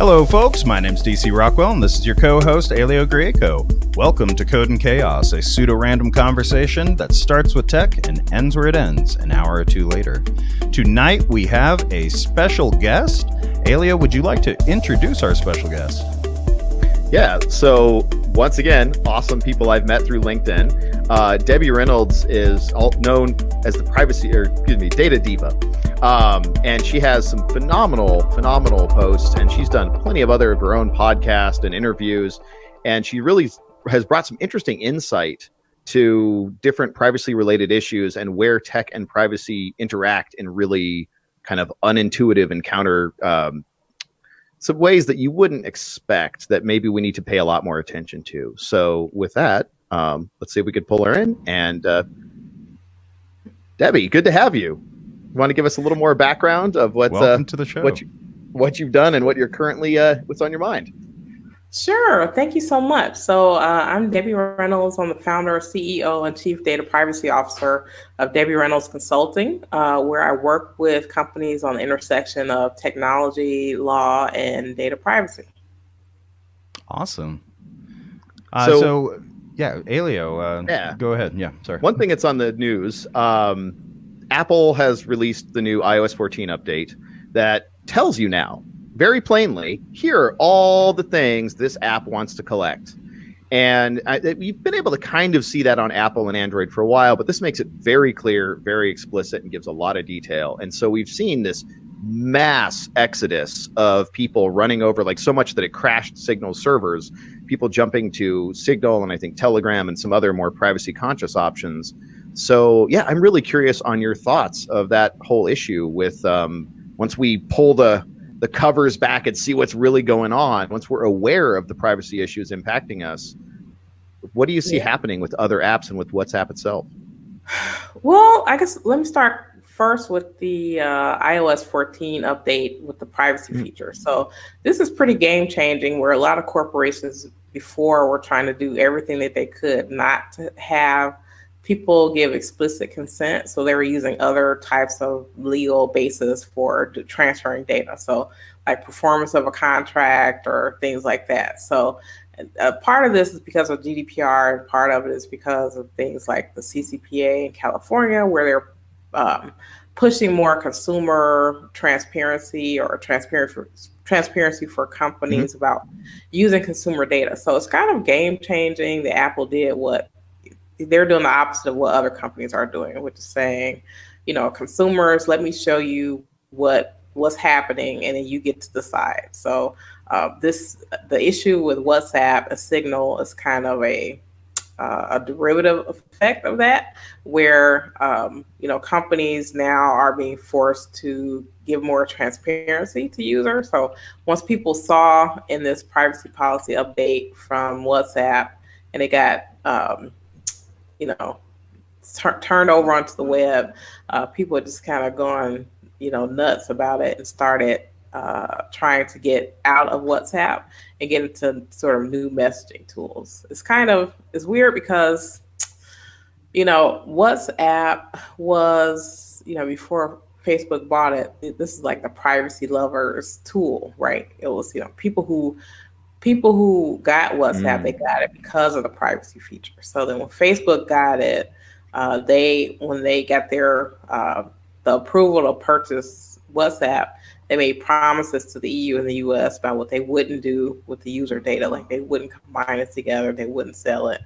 Hello, folks. My name's DC Rockwell, and this is your co-host, Elio Grieco. Welcome to Code and Chaos, a pseudo-random conversation that starts with tech and ends where it ends, an hour or two later. Tonight, we have a special guest. Elio, would you like to introduce our special guest? Yeah, so once again, awesome people I've met through LinkedIn. Debbie Reynolds is known as the Data Diva. And she has some phenomenal posts, and she's done plenty of other of her own podcasts and interviews. And she really has brought some interesting insight to different privacy related issues and where tech and privacy interact in really kind of unintuitive and counter some ways that you wouldn't expect that maybe we need to pay a lot more attention to. So with that, let's see if we could pull her in. And Debbie, good to have you. You want to give us a little more background of Welcome to the show. what you've done and what you're currently what's on your mind? Sure. Thank you so much. So I'm Debbie Reynolds. I'm the founder, CEO, and Chief Data Privacy Officer of Debbie Reynolds Consulting, where I work with companies on the intersection of technology, law, and data privacy. Awesome. So Elio, go ahead. Yeah, sorry. One thing that's on the news, Apple has released the new iOS 14 update that tells you now, very plainly, here are all the things this app wants to collect. And you've been able to kind of see that on Apple and Android for a while, but this makes it very clear, very explicit, and gives a lot of detail. And so we've seen this mass exodus of people running over, like so much that it crashed Signal servers, people jumping to Signal and I think Telegram and some other more privacy conscious options. So yeah, I'm really curious on your thoughts of that whole issue with once we pull the covers back and see what's really going on, once we're aware of the privacy issues impacting us, what do you see happening with other apps and with WhatsApp itself? Well, I guess let me start first with the iOS 14 update with the privacy feature. So this is pretty game changing, where a lot of corporations before were trying to do everything that they could not to have people give explicit consent. So they were using other types of legal basis for transferring data. So like performance of a contract or things like that. So part of this is because of GDPR, and part of it is because of things like the CCPA in California, where they're pushing more consumer transparency or transparency for companies about using consumer data. So it's kind of game changing that Apple did what they're doing, the opposite of what other companies are doing, which is saying, consumers, let me show you what's happening, and then you get to decide. So the issue with WhatsApp and Signal is kind of a derivative effect of that, where companies now are being forced to give more transparency to users. So once people saw in this privacy policy update from WhatsApp, and it got turned over onto the web, people are just kind of going nuts about it and started trying to get out of WhatsApp and get into sort of new messaging tools. It's weird because WhatsApp was before Facebook bought it, this is like the privacy lovers tool, right? It was people who got WhatsApp, they got it because of the privacy feature. So then when Facebook got it, when they got their the approval to purchase WhatsApp, they made promises to the EU and the US about what they wouldn't do with the user data. Like they wouldn't combine it together, they wouldn't sell it.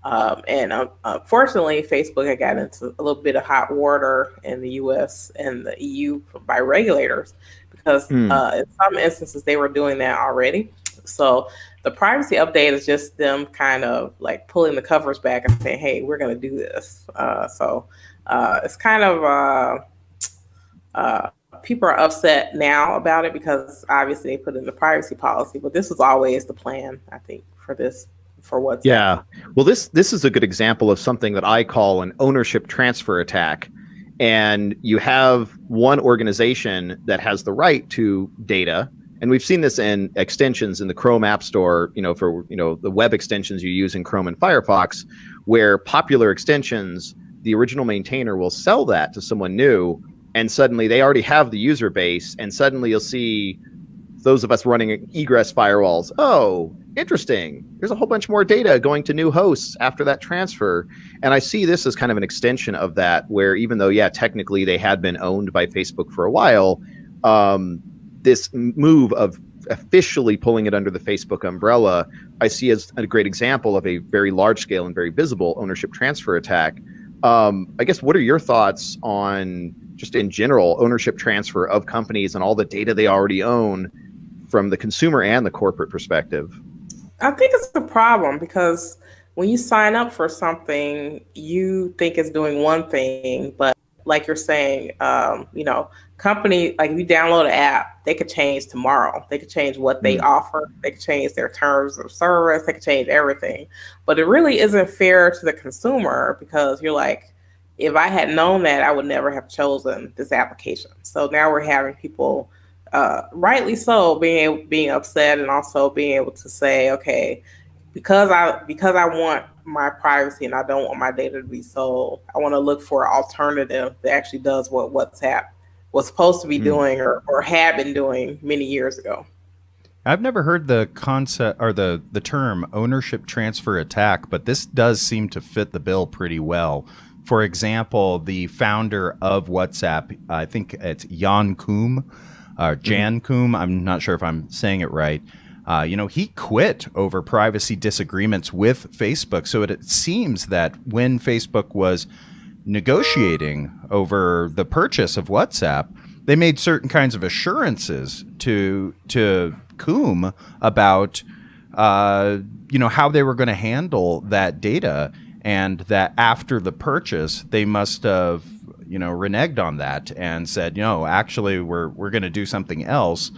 And unfortunately, Facebook had gotten into a little bit of hot water in the US and the EU by regulators because in some instances they were doing that already. So the privacy update is just them kind of like pulling the covers back and saying, hey, we're going to do this. So it's kind of people are upset now about it because obviously they put in the privacy policy, but this was always the plan, I think, for WhatsApp. Yeah. Well, this is a good example of something that I call an ownership transfer attack. And you have one organization that has the right to data. And we've seen this in extensions in the Chrome App Store, for the web extensions you use in Chrome and Firefox, where popular extensions, the original maintainer will sell that to someone new, and suddenly they already have the user base, and suddenly you'll see those of us running egress firewalls, oh, interesting. There's a whole bunch more data going to new hosts after that transfer. And I see this as kind of an extension of that, where even though, yeah, technically they had been owned by Facebook for a while, this move of officially pulling it under the Facebook umbrella, I see as a great example of a very large scale and very visible ownership transfer attack. I guess, what are your thoughts on just in general ownership transfer of companies and all the data they already own from the consumer and the corporate perspective? I think it's a problem because when you sign up for something, you think it's doing one thing, but like you're saying, company, like if you download an app, they could change tomorrow. They could change what they offer. They could change their terms of service. They could change everything. But it really isn't fair to the consumer because you're like, if I had known that, I would never have chosen this application. So now we're having people, rightly so, being upset and also being able to say, okay, because I want my privacy and I don't want my data to be sold, I want to look for an alternative that actually does what WhatsApp was supposed to be doing or had been doing many years ago. I've never heard the concept or the term ownership transfer attack, but this does seem to fit the bill pretty well. For example, the founder of WhatsApp, I think it's Jan Koum, I'm not sure if I'm saying it right. He quit over privacy disagreements with Facebook. So it seems that when Facebook was negotiating over the purchase of WhatsApp, they made certain kinds of assurances to Koum about how they were going to handle that data, and that after the purchase they must have reneged on that and said, actually we're going to do something else.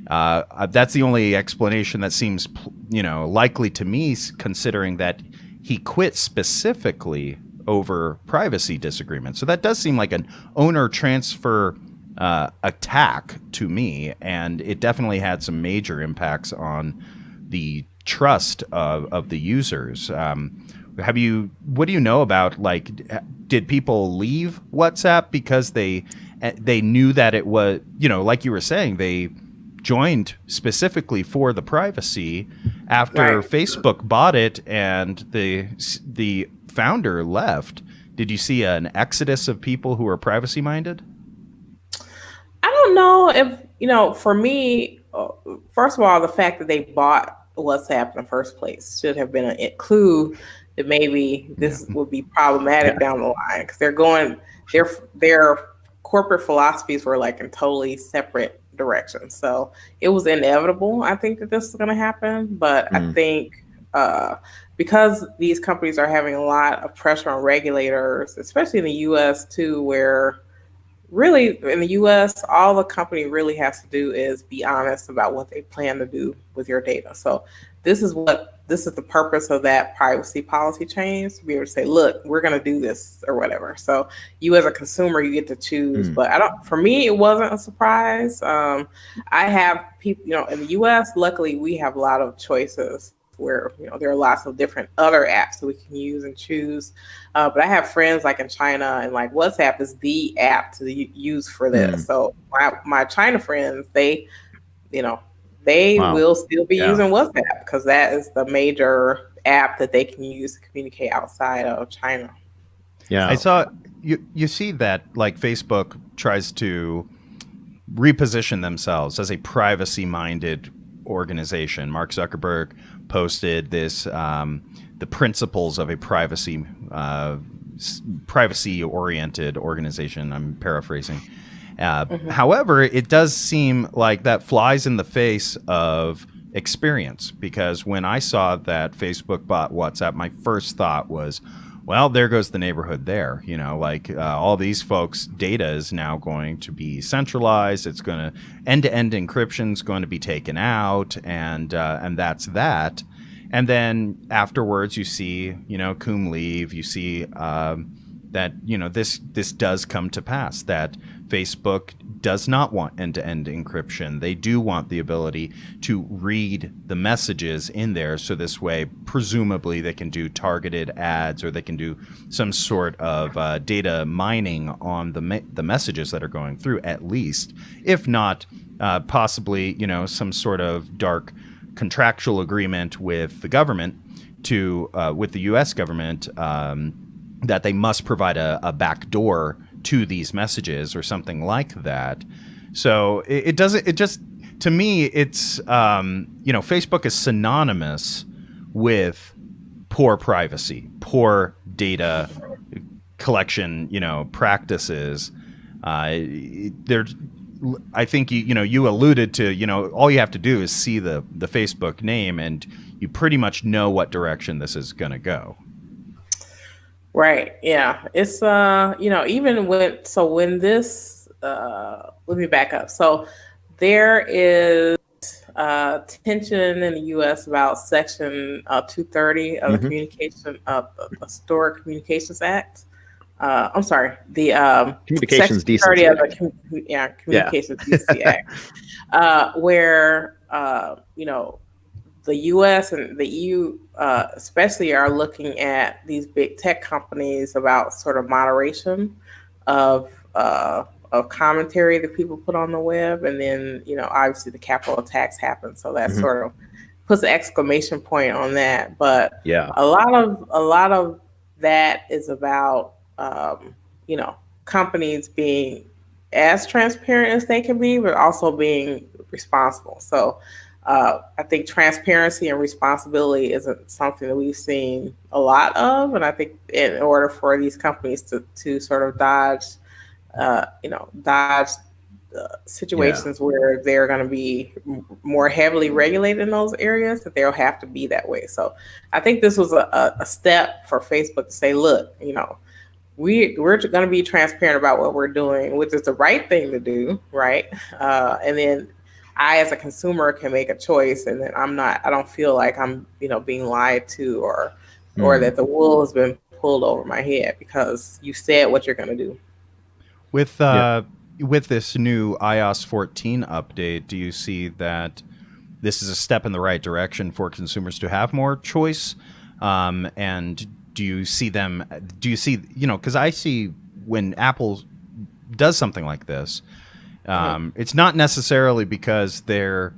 That's the only explanation that seems likely to me, considering that he quit specifically over privacy disagreements. So that does seem like an owner transfer attack to me, and it definitely had some major impacts on the trust of the users. What do you know about, like, did people leave WhatsApp because they knew that it was, like you were saying, they joined specifically for the privacy after Right. Facebook bought it and the founder left? Did you see an exodus of people who are privacy minded? I don't know if, for me, first of all, the fact that they bought WhatsApp in the first place should have been a clue that maybe this would be problematic down the line, because their corporate philosophies were like in totally separate directions. So it was inevitable, I think, that this was going to happen. But I think because these companies are having a lot of pressure on regulators, especially in the U.S. too, where really in the U.S., all the company really has to do is be honest about what they plan to do with your data. So this is the purpose of that privacy policy change, to be able to say, look, we're going to do this or whatever. So you as a consumer, you get to choose. But for me, it wasn't a surprise. I have people, in the US, luckily we have a lot of choices where, there are lots of different other apps that we can use and choose. But I have friends like in China, and like WhatsApp is the app to use for this. So my China friends, they will still be using WhatsApp because that is the major app that they can use to communicate outside of China. Yeah, I saw you see that, like, Facebook tries to reposition themselves as a privacy-minded organization. Mark Zuckerberg posted this, the principles of a privacy-oriented organization. I'm paraphrasing. However, it does seem like that flies in the face of experience, because when I saw that Facebook bought WhatsApp, my first thought was, well, there goes the neighborhood there. All these folks' data is now going to be centralized. It's going to end-to-end encryption is going to be taken out, and that's that. And then afterwards, you see, Koum leave. You see that this does come to pass, that Facebook does not want end-to-end encryption. They do want the ability to read the messages in there, so this way, presumably, they can do targeted ads, or they can do some sort of data mining on the messages that are going through, at least, if not possibly, some sort of dark contractual agreement with the government with the U.S. government, that they must provide a back door to these messages or something like that. So it just, to me, it's, Facebook is synonymous with poor privacy, poor data collection, practices. I think you alluded to, all you have to do is see the Facebook name and you pretty much know what direction this is going to go. Right. Yeah. It's even when this let me back up. So there is tension in the U.S. about Section 230 of the Communication the Stored Communications Act. I'm sorry, the Communications Decency Act. Communications Decency Act, where the U.S. and the EU, especially, are looking at these big tech companies about sort of moderation of commentary that people put on the web, and then obviously the Capitol attacks happen, so that sort of puts an exclamation point on that. But a lot of that is about companies being as transparent as they can be, but also being responsible. So I think transparency and responsibility isn't something that we've seen a lot of, and I think in order for these companies to sort of dodge situations where they're going to be more heavily regulated in those areas, that they'll have to be that way. So I think this was a step for Facebook to say, look, we're going to be transparent about what we're doing, which is the right thing to do, right? And then I, as a consumer, can make a choice, and then I don't feel like I'm, being lied to or that the wool has been pulled over my head because you said what you're going to do. With this new iOS 14 update, do you see that this is a step in the right direction for consumers to have more choice? And do you see, because I see when Apple does something like this, it's not necessarily because they're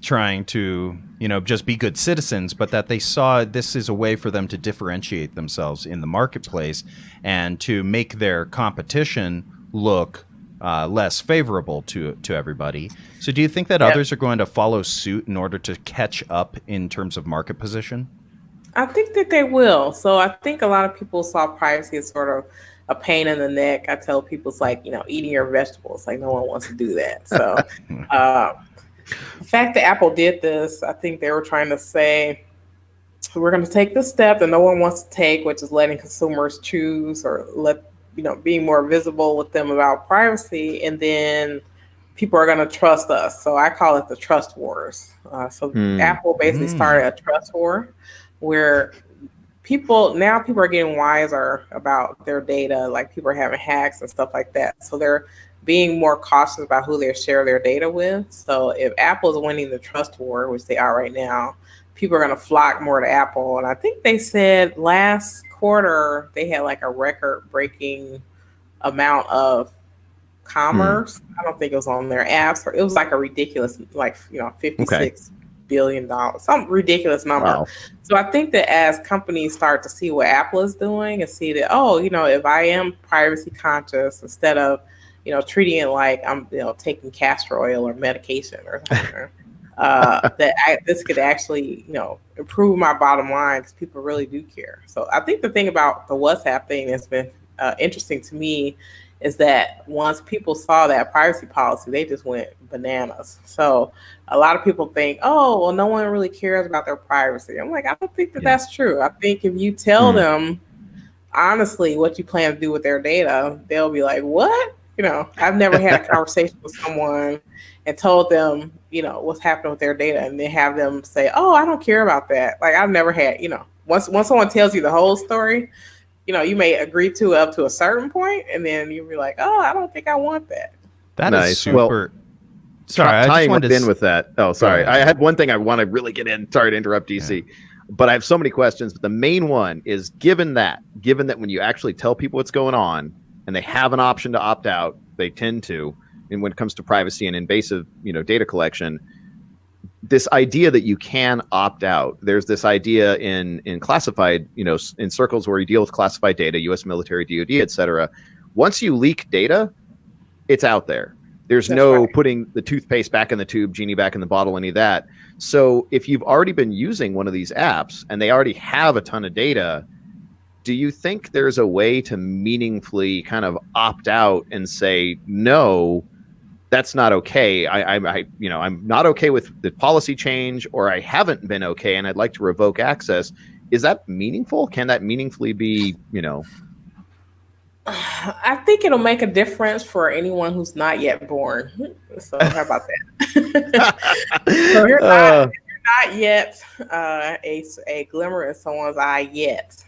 trying to, just be good citizens, but that they saw this is a way for them to differentiate themselves in the marketplace and to make their competition look less favorable to everybody. So do you think that others are going to follow suit in order to catch up in terms of market position? I think that they will. So I think a lot of people saw privacy as sort of a pain in the neck. I tell people it's like, eating your vegetables. Like, no one wants to do that. So the fact that Apple did this, I think they were trying to say, we're going to take this step that no one wants to take, which is letting consumers choose or being more visible with them about privacy. And then people are going to trust us. So I call it the trust wars. Apple basically started a trust war where people are getting wiser about their data, like people are having hacks and stuff like that. So they're being more cautious about who they share their data with. So if Apple is winning the trust war, which they are right now, people are going to flock more to Apple. And I think they said last quarter they had like a record-breaking amount of commerce. I don't think it was on their apps, or it was like a ridiculous, $56 billion, some ridiculous number. Wow. So I think that as companies start to see what Apple is doing and see that, if I am privacy conscious, instead of, treating it like I'm, taking castor oil or medication or something, this could actually, improve my bottom line because people really do care. So I think the thing about the WhatsApp thing that's been interesting to me is that once people saw that privacy policy, they just went bananas. So a lot of people think, no one really cares about their privacy. I'm like, I don't think that's true. I think if you tell them honestly what you plan to do with their data, they'll be like, what? I've never had a conversation with someone and told them, what's happening with their data, and then have them say, I don't care about that. Like, I've never had, once someone tells you the whole story, you may agree to up to a certain point, and then you'll be like, I don't think I want that. That is super. Well, sorry, I just wanted to in with that. Oh, sorry. I had one thing I want to really get in. Sorry to interrupt, DC. Yeah. But I have so many questions. But the main one is, given that when you actually tell people what's going on and they have an option to opt out, they tend to, and when it comes to privacy and invasive, data collection, this idea that you can opt out. There's this idea in classified, in circles where you deal with classified data, U.S. military, DoD, et cetera. Once you leak data, it's out there. There's no putting the toothpaste back in the tube, genie back in the bottle, any of that. So if you've already been using one of these apps and they already have a ton of data, do you think there's a way to meaningfully kind of opt out and say, no, that's not okay. I'm not okay with the policy change, or I haven't been okay and I'd like to revoke access. Is that meaningful? Can that meaningfully be, I think it'll make a difference for anyone who's not yet born. So how about that? So you're not yet a glimmer in someone's eye yet.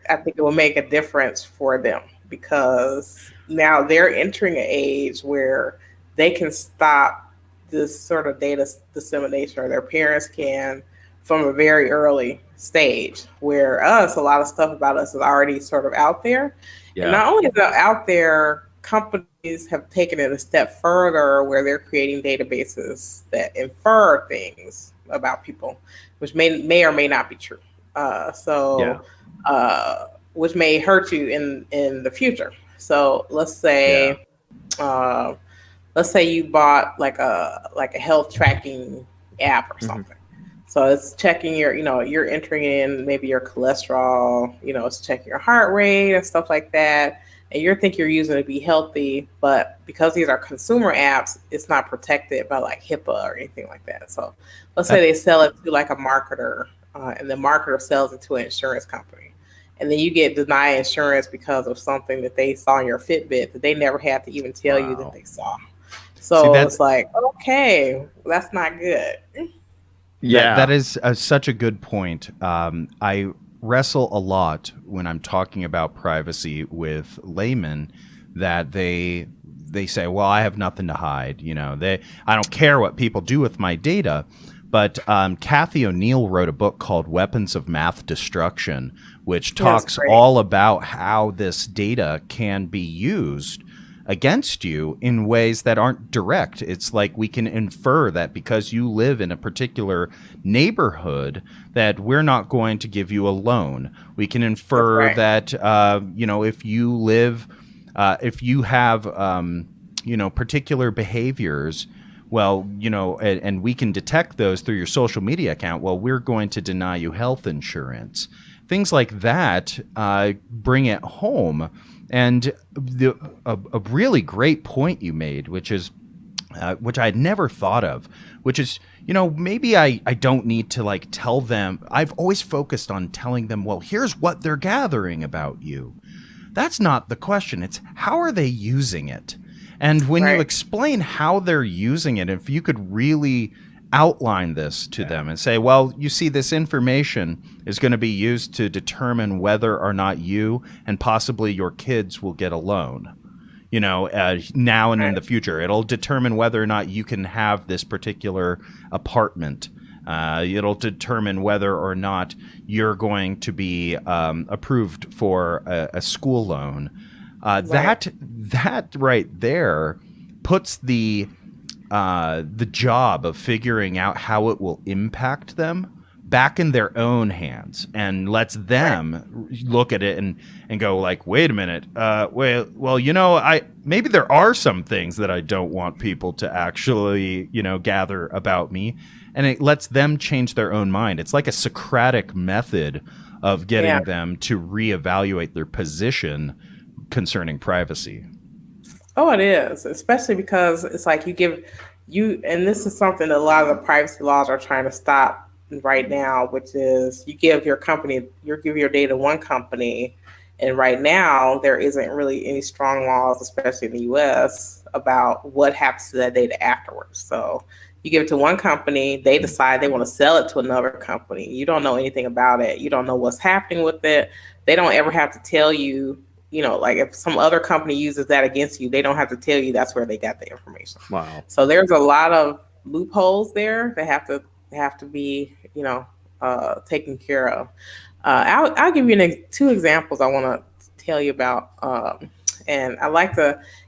I think it will make a difference for them, because now they're entering an age where they can stop this sort of data dissemination, or their parents can, from a very early stage, where a lot of stuff about us is already sort of out there. Yeah. And not only is it out there, companies have taken it a step further where they're creating databases that infer things about people, which may or may not be true. Which may hurt you in the future. So let's say you bought like a health tracking app or something. So it's checking you're entering in maybe your cholesterol, it's checking your heart rate and stuff like that. And you think you're using it to be healthy, but because these are consumer apps, it's not protected by like Hipaa or anything like that. So let's say they sell it to like a marketer, and the marketer sells it to an insurance company. And then you get denied insurance because of something that they saw in your Fitbit that they never had to even tell you that they saw. So it's like, okay, that's not good. Yeah, that is such a good point. I wrestle a lot when I'm talking about privacy with laymen that they say, well, I have nothing to hide. I don't care what people do with my data. But Kathy O'Neill wrote a book called Weapons of Math Destruction, which talks all about how this data can be used against you in ways that aren't direct. It's like we can infer that because you live in a particular neighborhood that we're not going to give you a loan. We can infer that, if you live, if you have, particular behaviors, well, and we can detect those through your social media account. Well, we're going to deny you health insurance. Things like that bring it home. And a really great point you made, which I had never thought of, which is, maybe I don't need to like tell them. I've always focused on telling them, well, here's what they're gathering about you. That's not the question. It's how are they using it? And when you explain how they're using it, if you could really outline this to them and say, well, you see, this information is going to be used to determine whether or not you and possibly your kids will get a loan, now and in the future. It'll determine whether or not you can have this particular apartment. It'll determine whether or not you're going to be approved for a school loan. That right there puts the job of figuring out how it will impact them back in their own hands, and lets them look at it and go like, wait a minute, maybe there are some things that I don't want people to actually, gather about me, and it lets them change their own mind. It's like a Socratic method of getting them to reevaluate their position concerning privacy. Oh, it is, especially because it's like and this is something that a lot of the privacy laws are trying to stop right now, which is you give your data to one company, and right now there isn't really any strong laws, especially in the US, about what happens to that data afterwards. So you give it to one company, they decide they want to sell it to another company. You don't know anything about it. You don't know what's happening with it. They don't ever have to tell you, like if some other company uses that against you, they don't have to tell you that's where they got the information. Wow. So there's a lot of loopholes there that have to be, taken care of. I'll give you two examples I want to tell you about. And I like to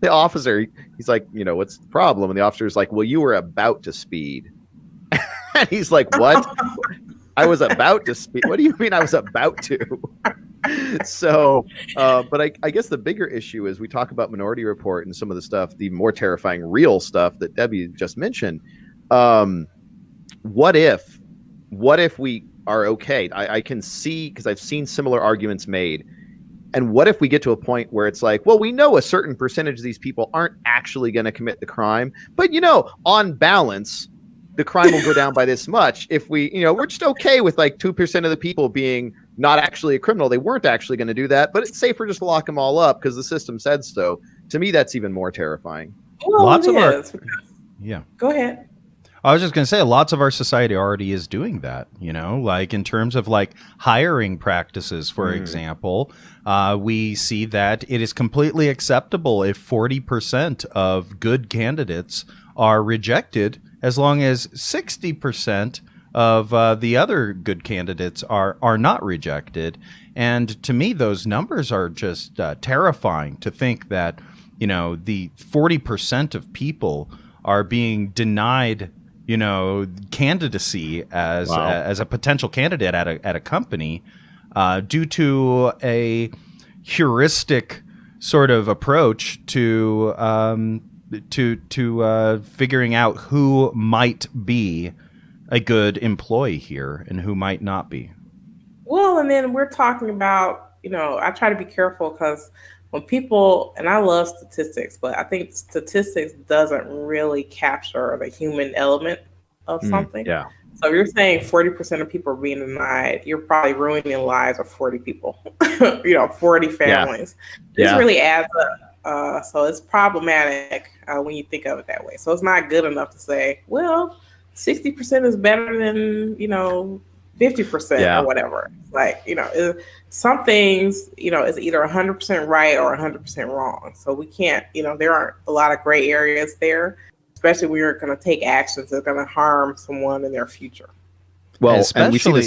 the officer, he's like, what's the problem? And the officer's like, well, you were about to speed. And he's like, what? I was about to speed. What do you mean I was about to? So, but I guess the bigger issue is we talk about Minority Report and some of the stuff, the more terrifying real stuff that Debbie just mentioned. What if we are okay? I can see, because I've seen similar arguments made. And what if we get to a point where it's like, well, we know a certain percentage of these people aren't actually going to commit the crime, but on balance, the crime will go down by this much. If we, we're just okay with like 2% of the people being not actually a criminal. They weren't actually going to do that, but it's safer just to lock them all up because the system said so. To me, that's even more terrifying. Well, yeah. Go ahead. I was just going to say, lots of our society already is doing that, like in terms of like hiring practices, for example, we see that it is completely acceptable if 40% of good candidates are rejected, as long as 60% of the other good candidates are not rejected. And to me, those numbers are just terrifying to think that, the 40% of people are being denied candidacy as a potential candidate at a company due to a heuristic sort of approach to figuring out who might be a good employee here and who might not be. Well, and then we're talking about, I try to be careful because when people, and I love statistics, but I think statistics doesn't really capture the human element of something. Yeah. So if you're saying 40% of people are being denied, you're probably ruining the lives of 40 people, 40 families. This really adds up. So it's problematic when you think of it that way. So it's not good enough to say, well, 60% is better than, 50% or whatever. Like, some things, is either 100% right or 100% wrong. So we can't, there aren't a lot of gray areas there, especially when you're going to take actions that are going to harm someone in their future. Well, and we see the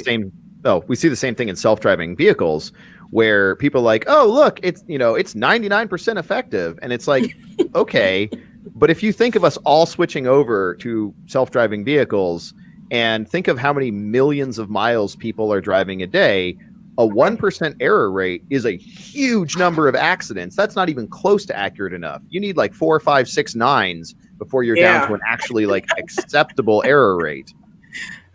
same thing in self-driving vehicles where people are like, oh, look, it's 99% effective. And it's like, okay, but if you think of us all switching over to self-driving vehicles and think of how many millions of miles people are driving a day, a 1% error rate is a huge number of accidents. That's not even close to accurate enough. You need like 4, 5, 6 nines before you're down to an actually like acceptable error rate.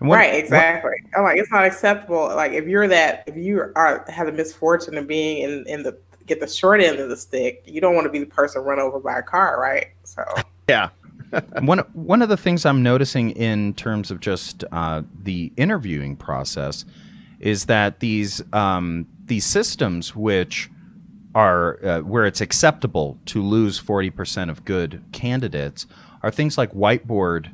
Right, exactly. I'm like, it's not acceptable. Like if you have the misfortune of being get the short end of the stick, you don't want to be the person run over by a car, right? So yeah. One of the things I'm noticing in terms of just the interviewing process is that these systems, which are where it's acceptable to lose 40% of good candidates, are things like whiteboard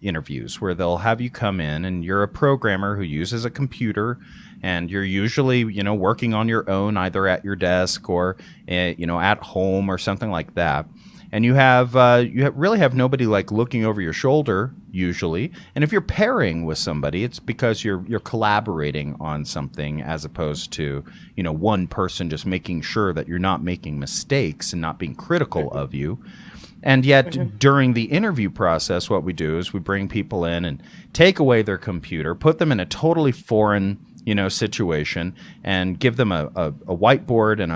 interviews, where they'll have you come in and you're a programmer who uses a computer, and you're usually working on your own, either at your desk or at home or something like that. And you really have nobody like looking over your shoulder usually. And if you're pairing with somebody, it's because you're collaborating on something, as opposed to one person just making sure that you're not making mistakes and not being critical of you. And yet during the interview process, what we do is we bring people in and take away their computer, put them in a totally foreign situation, and give them a whiteboard and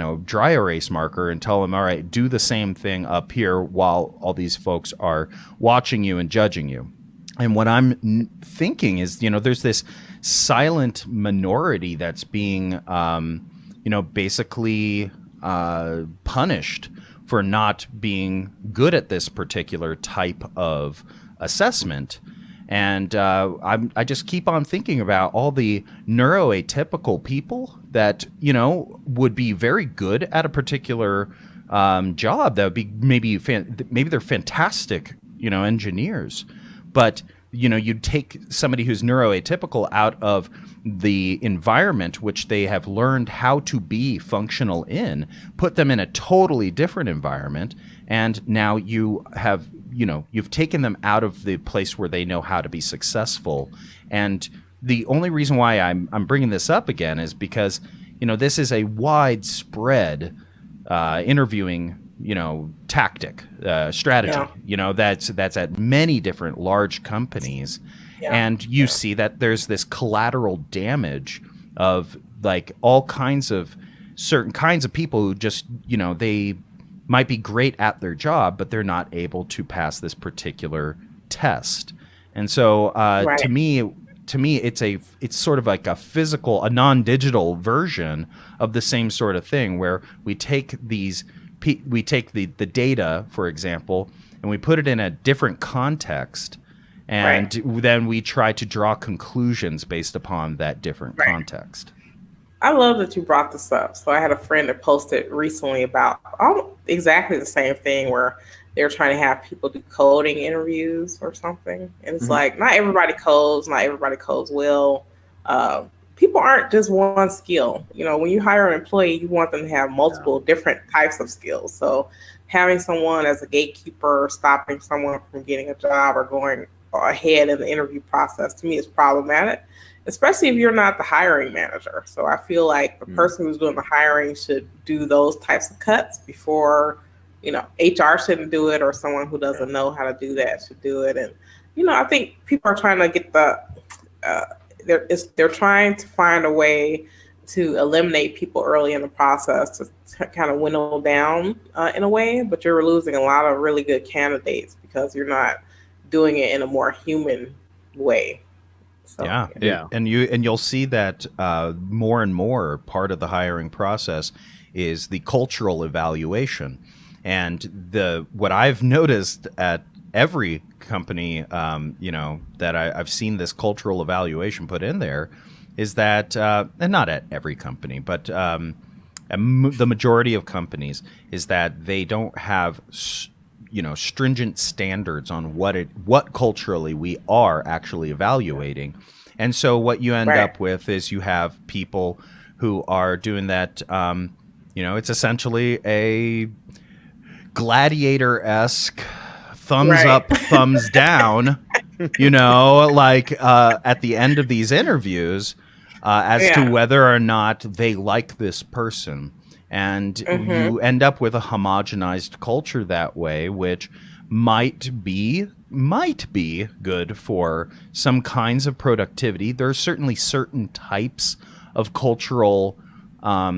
a dry erase marker and tell them, all right, do the same thing up here while all these folks are watching you and judging you. And what I'm thinking is, there's this silent minority that's being, basically punished for not being good at this particular type of assessment. And I just keep on thinking about all the neuroatypical people that, would be very good at a particular job. That would be maybe they're fantastic, engineers. But, you'd take somebody who's neuroatypical out of the environment which they have learned how to be functional in, put them in a totally different environment, and now you have you've taken them out of the place where they know how to be successful. And the only reason why I'm bringing this up again is because this is a widespread interviewing tactic, strategy. Yeah. That's at many different large companies, and you see that there's this collateral damage of like all kinds of certain kinds of people who just they might be great at their job, but they're not able to pass this particular test. And so to me, it's sort of like a non-digital version of the same sort of thing, where we take the data, for example, and we put it in a different context, and then we try to draw conclusions based upon that different context. I love that you brought this up. So I had a friend that posted recently about exactly the same thing, where they're trying to have people do coding interviews or something. And it's like, not everybody codes well. People aren't just one skill. When you hire an employee, you want them to have multiple different types of skills. So having someone as a gatekeeper, stopping someone from getting a job or going ahead in the interview process, to me is problematic, especially if you're not the hiring manager. So I feel like the person who's doing the hiring should do those types of cuts before, HR shouldn't do it, or someone who doesn't know how to do that should do it. And, I think people are trying to get they're trying to find a way to eliminate people early in the process to kind of winnow down in a way, but you're losing a lot of really good candidates because you're not doing it in a more human way. So, and you'll see that more and more part of the hiring process is the cultural evaluation, and what I've noticed at every company, that I've seen this cultural evaluation put in there, is that, and not at every company, but the majority of companies, is that they don't have stringent standards on what culturally we are actually evaluating. And so what you end up with is you have people who are doing that, it's essentially a gladiator-esque thumbs up, thumbs down, at the end of these interviews, as to whether or not they like this person. And you end up with a homogenized culture that way, which might be good for some kinds of productivity. There are certainly certain types of cultural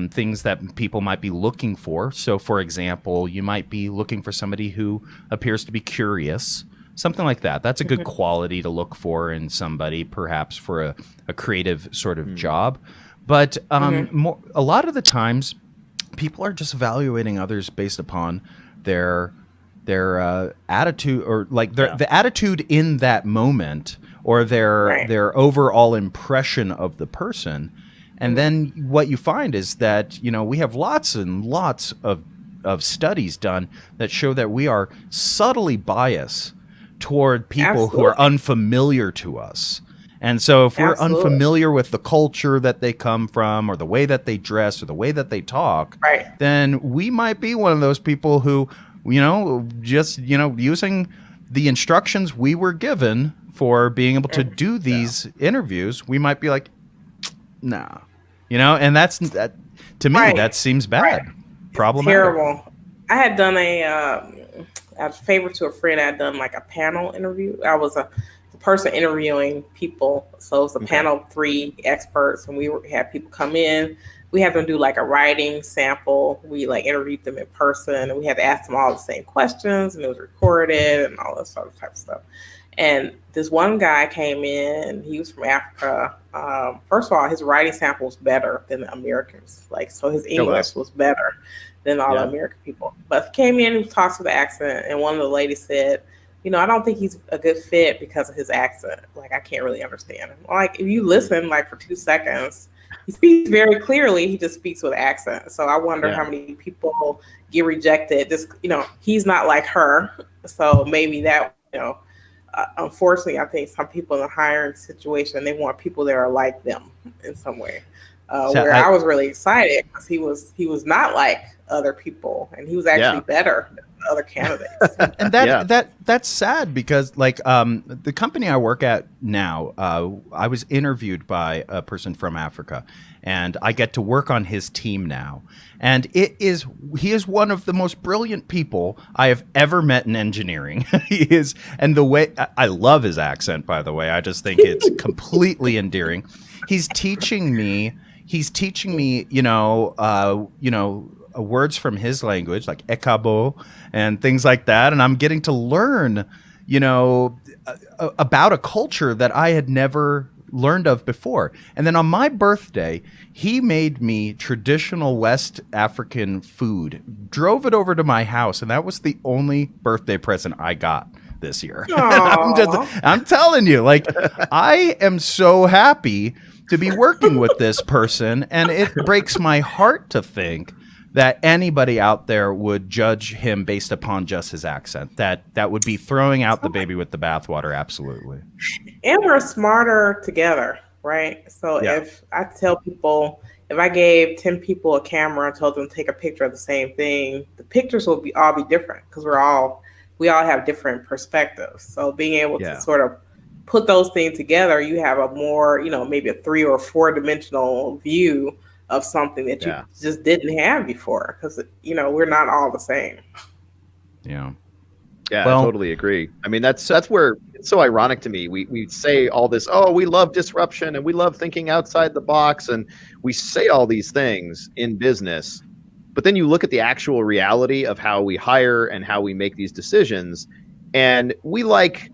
things that people might be looking for. So, for example, you might be looking for somebody who appears to be curious, something like that. That's a good quality to look for in somebody, perhaps for a creative sort of job. But a lot of the times, people are just evaluating others based upon their attitude, or like the attitude in that moment, or their overall impression of the person. And then what you find is that, we have lots and lots of studies done that show that we are subtly biased toward people who are unfamiliar to us. And so if we're unfamiliar with the culture that they come from, or the way that they dress, or the way that they talk, then we might be one of those people who, just, using the instructions we were given for being able to do these interviews, we might be like, nah. And that, to me, that seems bad, problematic. Terrible. I had done a favor to a friend. I had done like a panel interview. I was the person interviewing people. So it was a panel of 3 experts, and we had people come in. We had them do like a writing sample. We interviewed them in person, and we had to ask them all the same questions, and it was recorded and all this sort of type of stuff. And this one guy came in, he was from Africa. First of all, his writing sample was better than the Americans. So his English was better than all the American people. But he came in and talked with the accent, and one of the ladies said, I don't think he's a good fit because of his accent. I can't really understand him. If you listen, for 2 seconds, he speaks very clearly. He just speaks with accent. So I wonder how many people get rejected. Just, he's not like her. So maybe that, unfortunately, I think some people in the hiring situation, they want people that are like them in some way. where I was really excited because he was not like other people, and he was actually better than other candidates. And that's sad because the company I work at now, I was interviewed by a person from Africa, and I get to work on his team now. And he is one of the most brilliant people I have ever met in engineering. He is, and the way I love his accent, by the way, I just think it's completely endearing. He's teaching me, words from his language, like ekabo and things like that. And I'm getting to learn, about a culture that I had never learned of before. And then on my birthday, he made me traditional West African food, drove it over to my house, and that was the only birthday present I got this year. I'm telling you, I am so happy to be working with this person, and it breaks my heart to think that anybody out there would judge him based upon just his accent. That would be throwing out the baby with the bathwater, absolutely. And we're smarter together, right? So if I tell people, if I gave 10 people a camera and told them to take a picture of the same thing, the pictures will all be different because we all have different perspectives. So being able to sort of put those things together, you have a more, maybe a 3 or 4 dimensional view of something that you just didn't have before, because we're not all the same. Yeah, I totally agree. I mean, that's where it's so ironic to me. We say all this, we love disruption and we love thinking outside the box, and we say all these things in business, but then you look at the actual reality of how we hire and how we make these decisions, and we like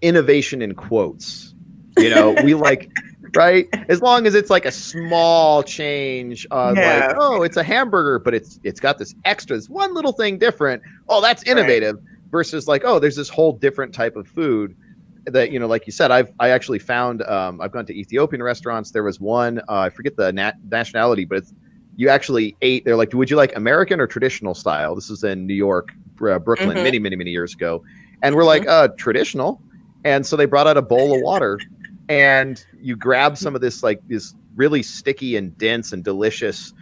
innovation in quotes. We like right, as long as it's like a small change, it's a hamburger, but it's got this one little thing different. Oh, that's innovative. Right. Versus there's this whole different type of food that, like you said, I actually found, I've gone to Ethiopian restaurants. There was one, I forget the nationality, but you actually ate, they're like, would you like American or traditional style? This is in New York, Brooklyn, many, many, many years ago. And we're like, traditional. And so they brought out a bowl of water, and you grab some of this this really sticky and dense and delicious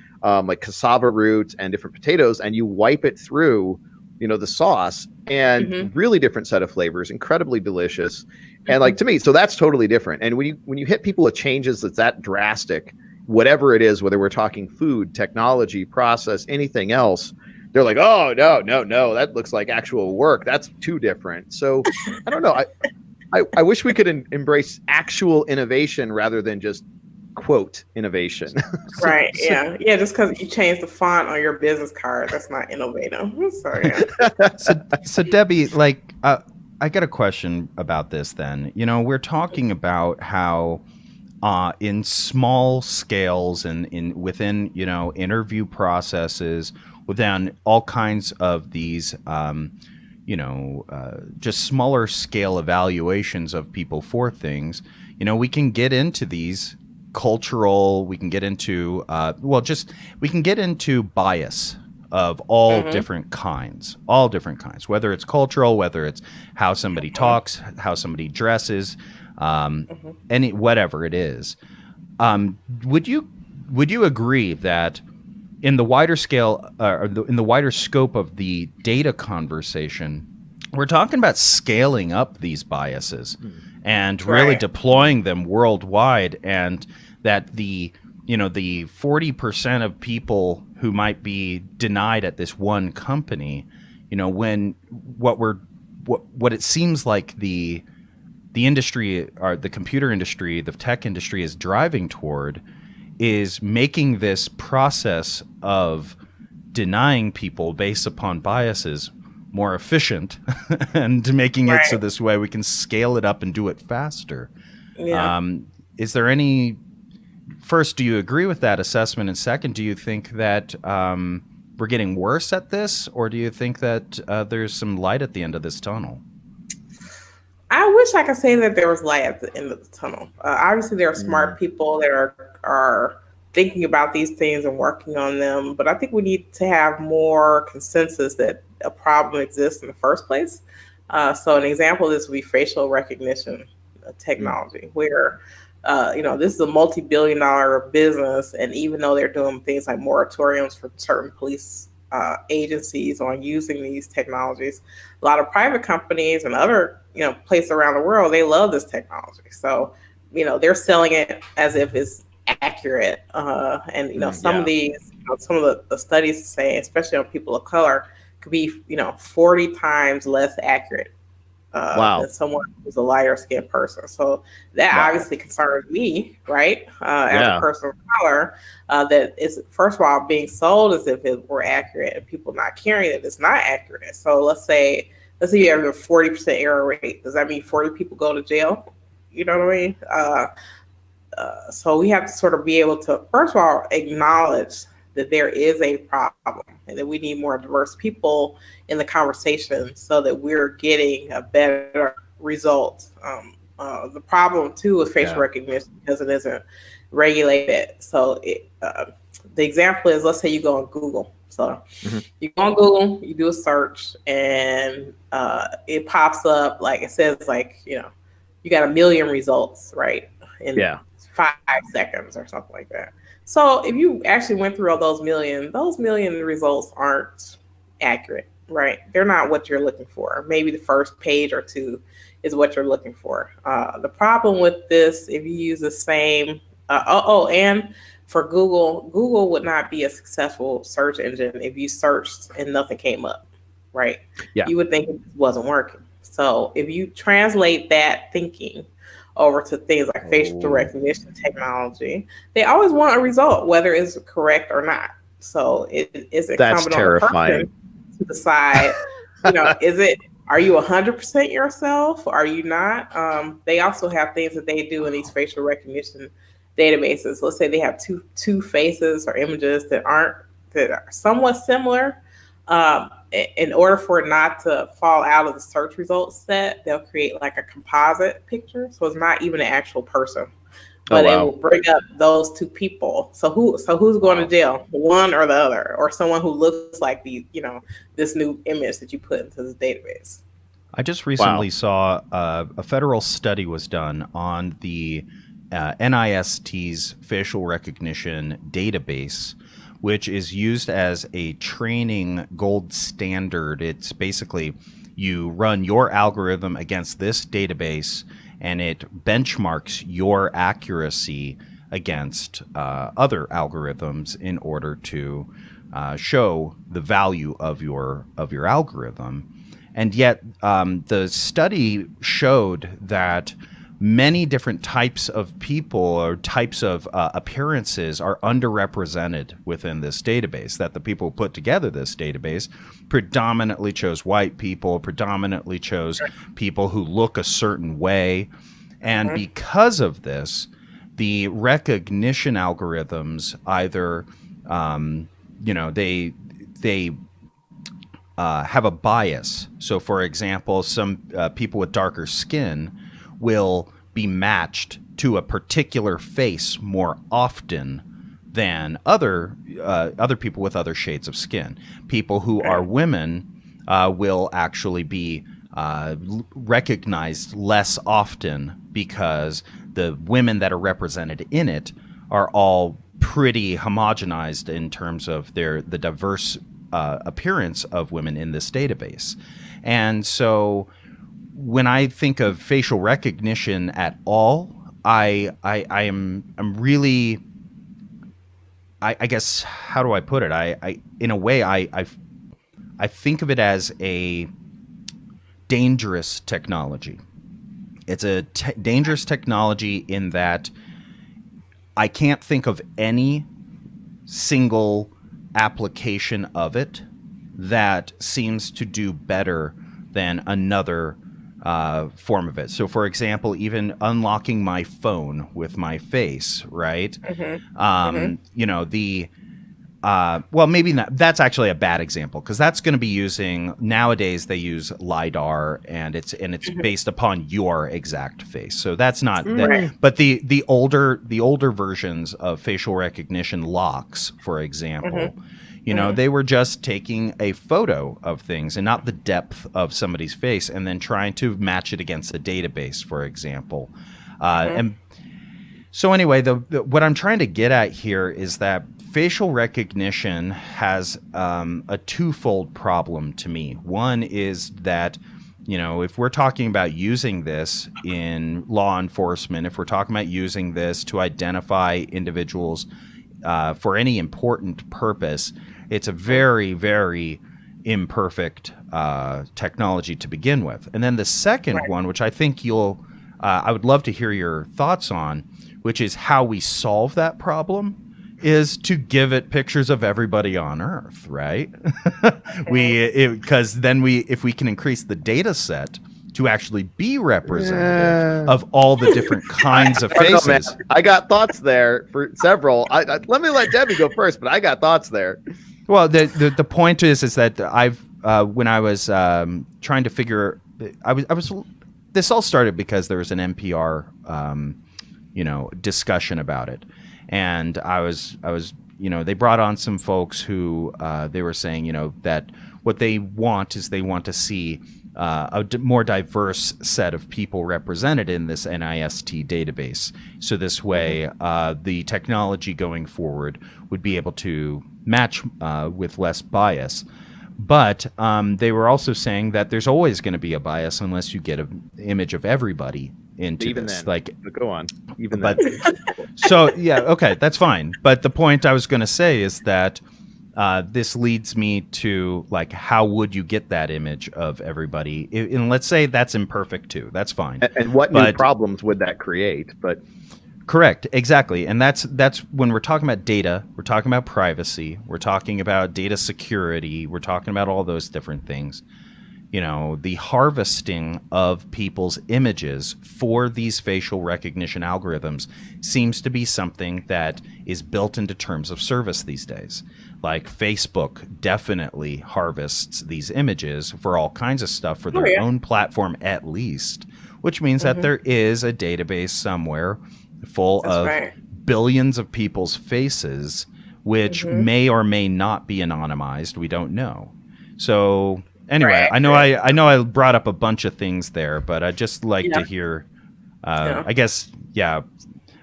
cassava root and different potatoes, and you wipe it through the sauce, and really different set of flavors, incredibly delicious. And to me, so that's totally different. And when you hit people with changes that's that drastic, whatever it is, whether we're talking food, technology, process, anything else, they're like, oh no, that looks like actual work, that's too different. So I don't know, I wish we could embrace actual innovation rather than just quote innovation. Right. Yeah. Just because you change the font on your business card, that's not innovative. So Debbie, I got a question about this then. We're talking about how in small scales and within, interview processes, within all kinds of these just smaller scale evaluations of people for things, we can get into these cultural, we can get into bias of all different kinds, whether it's cultural, whether it's how somebody talks, how somebody dresses, whatever it is. Would you agree that in the wider scale, in the wider scope of the data conversation, we're talking about scaling up these biases and really deploying them worldwide, and that the 40% of people who might be denied at this one company, when what it seems like the industry, or the computer industry, the tech industry is driving toward, is making this process of denying people based upon biases more efficient and making it so this way we can scale it up and do it faster. Is there any, first, do you agree with that assessment? And second, do you think that we're getting worse at this, or do you think that there's some light at the end of this tunnel? I wish I could say that there was light at the end of the tunnel. Obviously, there are smart people that are thinking about these things and working on them, but I think we need to have more consensus that a problem exists in the first place. So an example of this would be facial recognition technology, where this is a multi-billion-dollar business, and even though they're doing things like moratoriums for certain police agencies on using these technologies, a lot of private companies and other places around the world, they love this technology. So they're selling it as if it's accurate, and some of these, some of the studies say, especially on people of color, could be 40 times less accurate than someone who's a lighter skinned person. So that obviously concerns me, right? As a person of color, that is, first of all, being sold as if it were accurate, and people not caring that it's not accurate. So let's say you have a 40% error rate. Does that mean 40 people go to jail? You know what I mean? So we have to sort of be able to, first of all, acknowledge that there is a problem and that we need more diverse people in the conversation so that we're getting a better result. The problem too with facial recognition, because it isn't regulated. So the example is, let's say you go on Google. So you go on Google, you do a search, and it pops up, like it says, like, you got 1 million results, right? In 5 seconds or something like that. So if you actually went through all those million results aren't accurate, right? They're not what you're looking for. Maybe the first page or two is what you're looking for. The problem with this, if you use the same, and for Google would not be a successful search engine if you searched and nothing came up, right? Yeah. You would think it wasn't working. So if you translate that thinking over to things like facial recognition technology, they always want a result, whether it's correct or not. So it's incumbent on the person to decide, are you 100% yourself? Are you not? They also have things that they do in these facial recognition databases. Let's say they have two faces or images that are somewhat similar. In order for it not to fall out of the search results set, they'll create like a composite picture. So it's not even an actual person, but it will bring up those two people. So who's going to jail, one or the other, or someone who looks like this new image that you put into the database. I just recently saw a federal study was done on the NIST's facial recognition database, which is used as a training gold standard. It's basically you run your algorithm against this database, and it benchmarks your accuracy against other algorithms in order to show the value of your algorithm. And yet the study showed that many different types of people or types of appearances are underrepresented within this database, that the people who put together this database predominantly chose white people, predominantly chose people who look a certain way. And because of this, the recognition algorithms either, they have a bias. So, for example, some people with darker skin will be matched to a particular face more often than other people with other shades of skin. People who are women will actually be recognized less often because the women that are represented in it are all pretty homogenized in terms of the diverse appearance of women in this database. And so when I think of facial recognition at all, I'm really, I guess, how do I put it? I in a way, I think of it as a dangerous technology. It's a dangerous technology in that I can't think of any single application of it that seems to do better than another form of it. So, for example, even unlocking my phone with my face, right? Well, maybe not. That's actually a bad example because that's going to be using, nowadays they use LiDAR and it's based upon your exact face. So that's not that, but the older versions of facial recognition locks, for example, they were just taking a photo of things and not the depth of somebody's face and then trying to match it against a database, for example. And So anyway, what I'm trying to get at here is that facial recognition has a twofold problem to me. One is that, if we're talking about using this in law enforcement, if we're talking about using this to identify individuals for any important purpose, it's a very, very imperfect technology to begin with. And then the second one, which I think I would love to hear your thoughts on, which is how we solve that problem, is to give it pictures of everybody on Earth, right? Because then if we can increase the data set to actually be representative of all the different kinds of faces. I got thoughts there for several. Let me let Debbie go first, but I got thoughts there. Well, the point is that I've when I was trying to figure, I was this all started because there was an NPR discussion about it, and I was they brought on some folks who they were saying that what they want to see a more diverse set of people represented in this NIST database. So this way, the technology going forward would be able to match with less bias. But they were also saying that there's always going to be a bias unless you get an image of everybody into even this. Then, go on. Even but, then. So yeah, okay, that's fine. But the point I was going to say is that this leads me to how would you get that image of everybody? And let's say that's imperfect too. That's fine. And what new problems would that create? But correct, exactly. And that's when we're talking about data, we're talking about privacy, we're talking about data security, we're talking about all those different things. The harvesting of people's images for these facial recognition algorithms seems to be something that is built into terms of service these days. Like Facebook definitely harvests these images for all kinds of stuff for their own platform at least, which means that there is a database somewhere full of billions of people's faces, which may or may not be anonymized. We don't know. So anyway, I know I brought up a bunch of things there, but I'd just like to hear, I guess,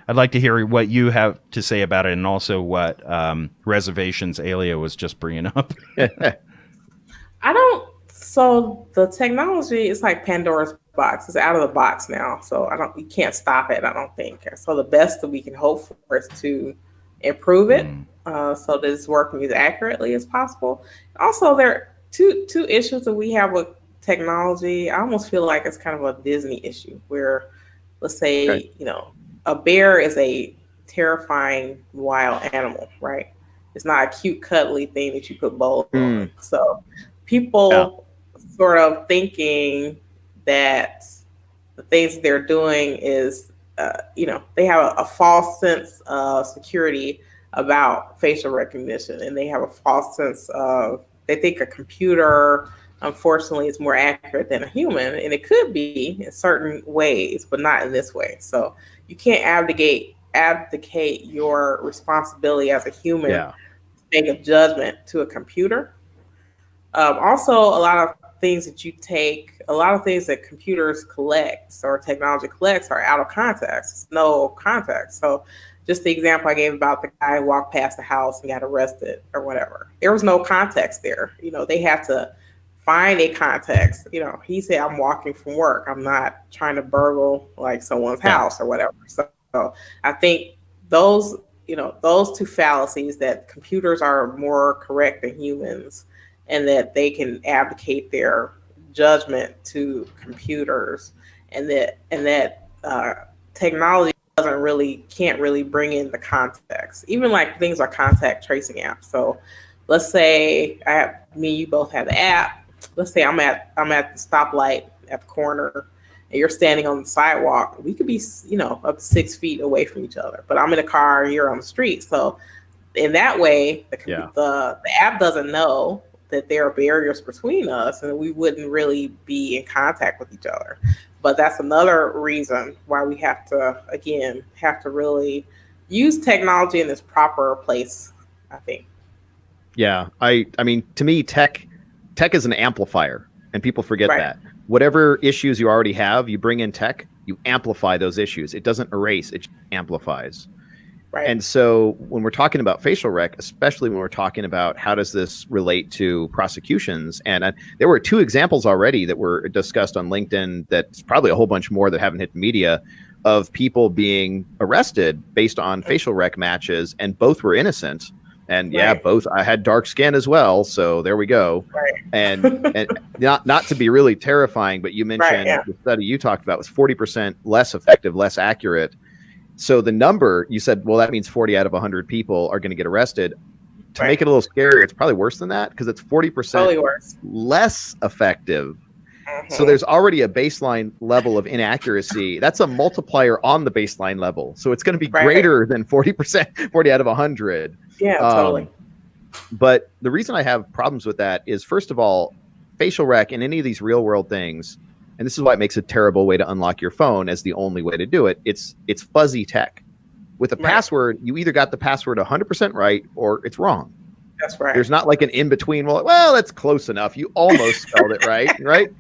I'd like to hear what you have to say about it, and also what reservations Alia was just bringing up. So the technology is like Pandora's box. It's out of the box now. So we can't stop it, I don't think. So the best that we can hope for is to improve it so that it's working as accurately as possible. Also, there are two issues that we have with technology. I almost feel like it's kind of a Disney issue where, let's say, a bear is a terrifying wild animal, right? It's not a cute, cuddly thing that you put bows on. So people sort of thinking that the things they're doing is, they have a false sense of security about facial recognition, and they have a false sense of, they think a computer, unfortunately, is more accurate than a human, and it could be in certain ways, but not in this way. So you can't abdicate your responsibility as a human to make a judgment to a computer. Also, a lot of things that computers collect or technology collects are out of context. It's no context. So just the example I gave about the guy who walked past the house and got arrested or whatever. There was no context there. They had to find a context. He said, I'm walking from work. I'm not trying to burgle someone's house or whatever. So I think those two fallacies, that computers are more correct than humans and that they can abdicate their judgment to computers, and that technology can't really bring in the context. Even things like contact tracing apps. So let's say me and you both have the app. Let's say I'm at the stoplight at the corner and you're standing on the sidewalk. We could be, up to 6 feet away from each other, but I'm in a car and you're on the street. So in that way, the app doesn't know that there are barriers between us, and we wouldn't really be in contact with each other. But that's another reason why we have to really use technology in its proper place, I think. Yeah, I mean, to me, tech is an amplifier, and people forget that. Whatever issues you already have, you bring in tech, you amplify those issues. It doesn't erase, it just amplifies. Right. And so when we're talking about facial rec, especially when we're talking about how does this relate to prosecutions, and there were 2 examples already that were discussed on LinkedIn, that's probably a whole bunch more that haven't hit the media, of people being arrested based on facial rec matches, and both were innocent. And yeah, both, I had dark skin as well, so there we go. Right. And not to be really terrifying, but you mentioned the study you talked about was 40% less effective, less accurate. So the number, you said, well, that means 40 out of 100 people are going to get arrested. To make it a little scarier, it's probably worse than that, because it's 40% less effective. So there's already a baseline level of inaccuracy. That's a multiplier on the baseline level. So it's going to be greater than 40%, 40 out of 100. Yeah, totally. But the reason I have problems with that is, first of all, facial rec and any of these real world things, and this is why it makes a terrible way to unlock your phone as the only way to do it. It's fuzzy tech. With a password, you either got the password 100% right or it's wrong. That's right. There's not like an in between. Well, that's close enough. You almost spelled it right, right?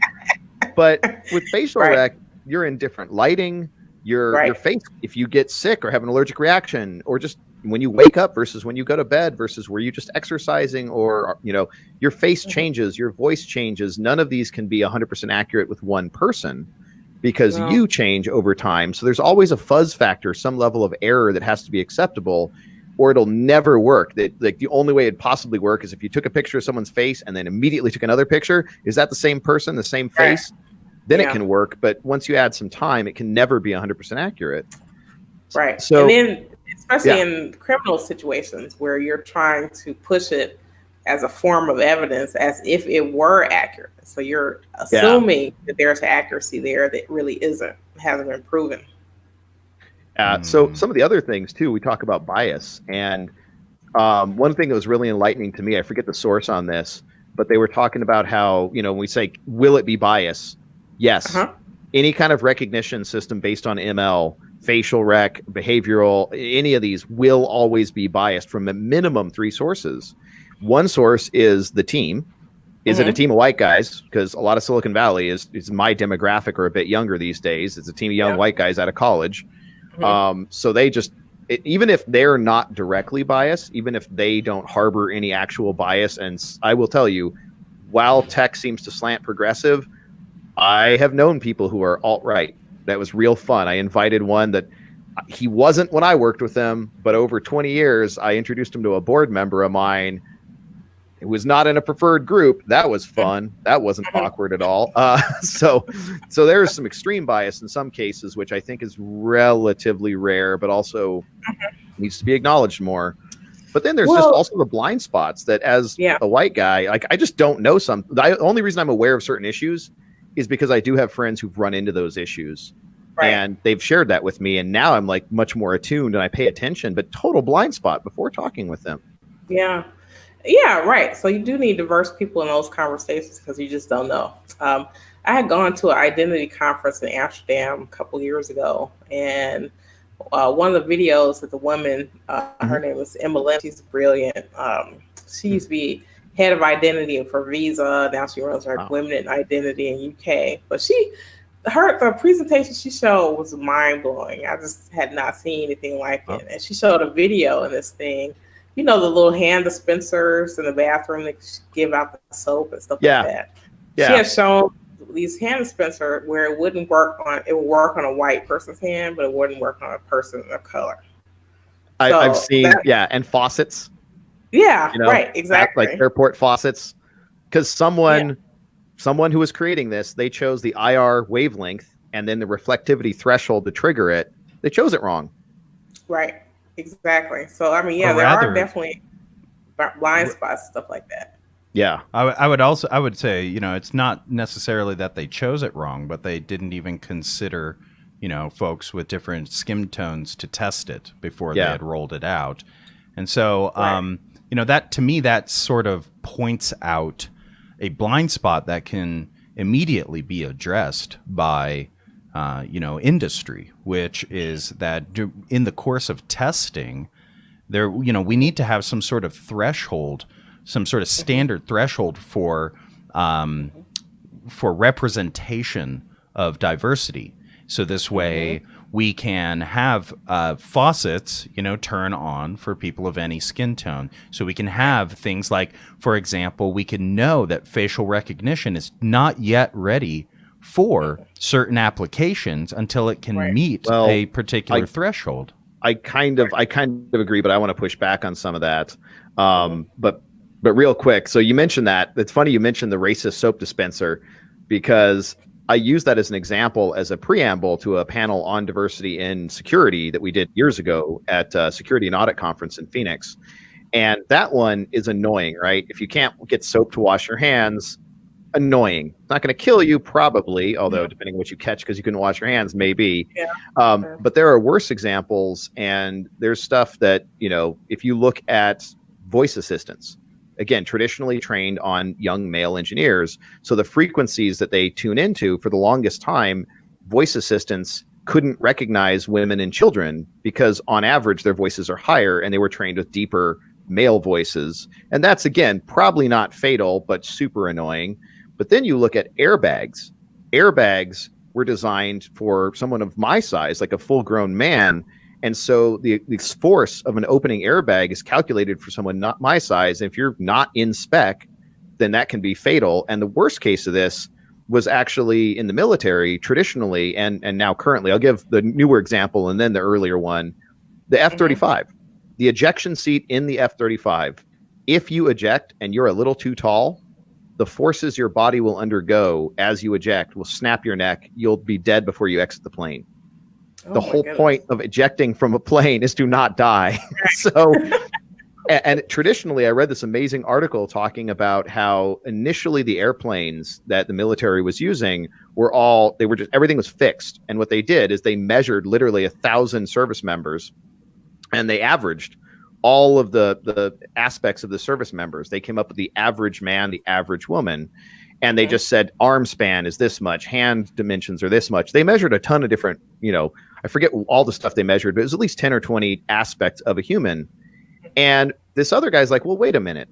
But with facial rec, you're in different lighting. Your face, if you get sick or have an allergic reaction, or just when you wake up versus when you go to bed versus were you just exercising, or your face changes, your voice changes. None of these can be 100% accurate with one person, because you change over time. So there's always a fuzz factor, some level of error that has to be acceptable, or it'll never work. Like the only way it'd possibly work is if you took a picture of someone's face and then immediately took another picture. Is that the same person, the same face? Then it can work. But once you add some time, it can never be 100% accurate. Right. So, and then, especially in criminal situations where you're trying to push it as a form of evidence as if it were accurate. So you're assuming that there's accuracy there that really hasn't been proven. So some of the other things too, we talk about bias, and one thing that was really enlightening to me, I forget the source on this, but they were talking about how, when we say, will it be bias? Yes. Any kind of recognition system based on ML, facial rec, behavioral, any of these will always be biased from a minimum 3 sources. One source is the team. Is it a team of white guys? Because a lot of Silicon Valley is my demographic, or a bit younger these days. It's a team of young white guys out of college. So they just, even if they're not directly biased, even if they don't harbor any actual bias, and I will tell you, while tech seems to slant progressive, I have known people who are alt-right. That was real fun. I invited one that he wasn't when I worked with him, but over 20 years, I introduced him to a board member of mine. It was not in a preferred group. That was fun. That wasn't awkward at all. So there is some extreme bias in some cases, which I think is relatively rare, but also needs to be acknowledged more. But then there's just also the blind spots that, as a white guy, like, I just don't know some. The only reason I'm aware of certain issues is because I do have friends who've run into those issues, and they've shared that with me. And now I'm like much more attuned and I pay attention, but total blind spot before talking with them. Yeah. Yeah, right. So you do need diverse people in those conversations, because you just don't know. I had gone to an identity conference in Amsterdam a couple years ago, and one of the videos that the woman, her name is Emma Lynn, she's brilliant. She used to be head of identity for Visa. Now she runs her women in identity in UK. But the presentation she showed was mind blowing. I just had not seen anything like it. And she showed a video in this thing. The little hand dispensers in the bathroom that give out the soap and stuff like that. Yeah. She had shown these hand dispenser where it would work on a white person's hand, but it wouldn't work on a person of color. I've seen, and faucets. Yeah, right, exactly. Like airport faucets. Because someone who was creating this, they chose the IR wavelength and then the reflectivity threshold to trigger it. They chose it wrong. Right. Exactly. So, I mean, there are definitely blind spots, stuff like that. Yeah. I would say, it's not necessarily that they chose it wrong, but they didn't even consider, folks with different skin tones to test it before they had rolled it out. And so, that, to me, that sort of points out a blind spot that can immediately be addressed by industry, which is that in the course of testing, we need to have some sort of threshold, some sort of standard threshold for representation of diversity. So this way we can have faucets, turn on for people of any skin tone. So we can have things like, for example, we can know that facial recognition is not yet ready for certain applications until it can meet a particular threshold. I kind of agree, but I want to push back on some of that. But real quick, so you mentioned that. It's funny you mentioned the racist soap dispenser, because I use that as an example, as a preamble to a panel on diversity in security that we did years ago at Security and Audit Conference in Phoenix. And that one is annoying, right? If you can't get soap to wash your hands, annoying. It's not going to kill you, probably, although depending on what you catch because you couldn't wash your hands, maybe. But there are worse examples, and there's stuff that, if you look at voice assistants, again, traditionally trained on young male engineers. So the frequencies that they tune into, for the longest time, voice assistants couldn't recognize women and children because on average their voices are higher, and they were trained with deeper male voices. And that's, again, probably not fatal, but super annoying. But then you look at airbags. Airbags were designed for someone of my size, like a full-grown man. And so the force of an opening airbag is calculated for someone not my size. And if you're not in spec, then that can be fatal. And the worst case of this was actually in the military traditionally, and now currently. I'll give the newer example and then the earlier one. The F-35, the ejection seat in the F-35. If you eject and you're a little too tall, the forces your body will undergo as you eject will snap your neck. You'll be dead before you exit the plane. The whole point of ejecting from a plane is to not die. So, and traditionally, I read this amazing article talking about how initially the airplanes that the military was using everything was fixed. And what they did is they measured literally 1,000 service members, and they averaged all of the aspects of the service members. They came up with the average man, the average woman, and they just said arm span is this much, hand dimensions are this much. They measured a ton of different, I forget all the stuff they measured, but it was at least 10 or 20 aspects of a human. And this other guy's like, well, wait a minute.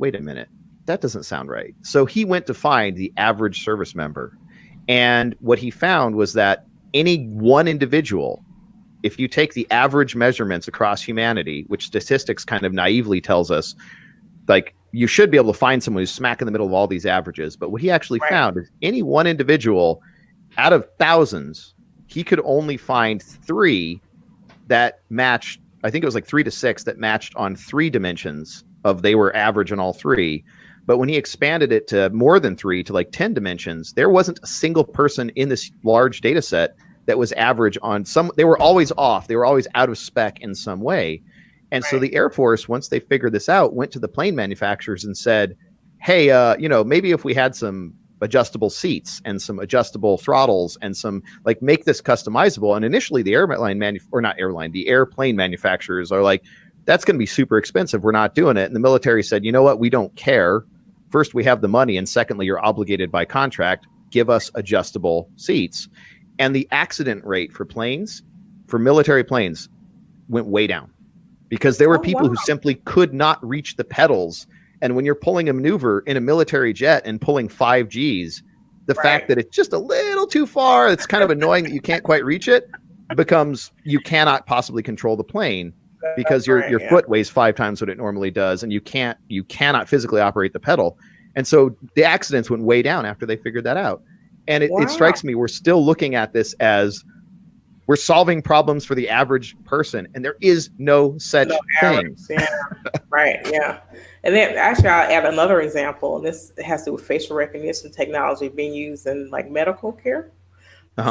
That doesn't sound right. So he went to find the average service member. And what he found was that any one individual, if you take the average measurements across humanity, which statistics kind of naively tells us, like, you should be able to find someone who's smack in the middle of all these averages. But what he actually found is any one individual out of thousands, he could only find 3 that matched. I think it was like 3 to 6 that matched on 3 dimensions of they were average on all 3. But when he expanded it to more than 3, to like 10 dimensions, there wasn't a single person in this large data set that was average on some. They were always off. They were always out of spec in some way. And so the Air Force, once they figured this out, went to the plane manufacturers and said, hey, maybe if we had some adjustable seats and some adjustable throttles and some, like, make this customizable. And initially the airplane manufacturers are like, that's going to be super expensive. We're not doing it. And the military said, you know what? We don't care. First, we have the money. And secondly, you're obligated by contract. Give us adjustable seats. And the accident rate for military planes, went way down because there were people who simply could not reach the pedals. And when you're pulling a maneuver in a military jet and pulling 5 Gs, the fact that it's just a little too far, it's kind of annoying that you can't quite reach it, becomes you cannot possibly control the plane because your foot weighs 5 times what it normally does, and you cannot physically operate the pedal. And so the accidents went way down after they figured that out. And it strikes me, we're still looking at this as we're solving problems for the average person, and there is no such thing. And then actually I'll add another example, and this has to do with facial recognition technology being used in like medical care.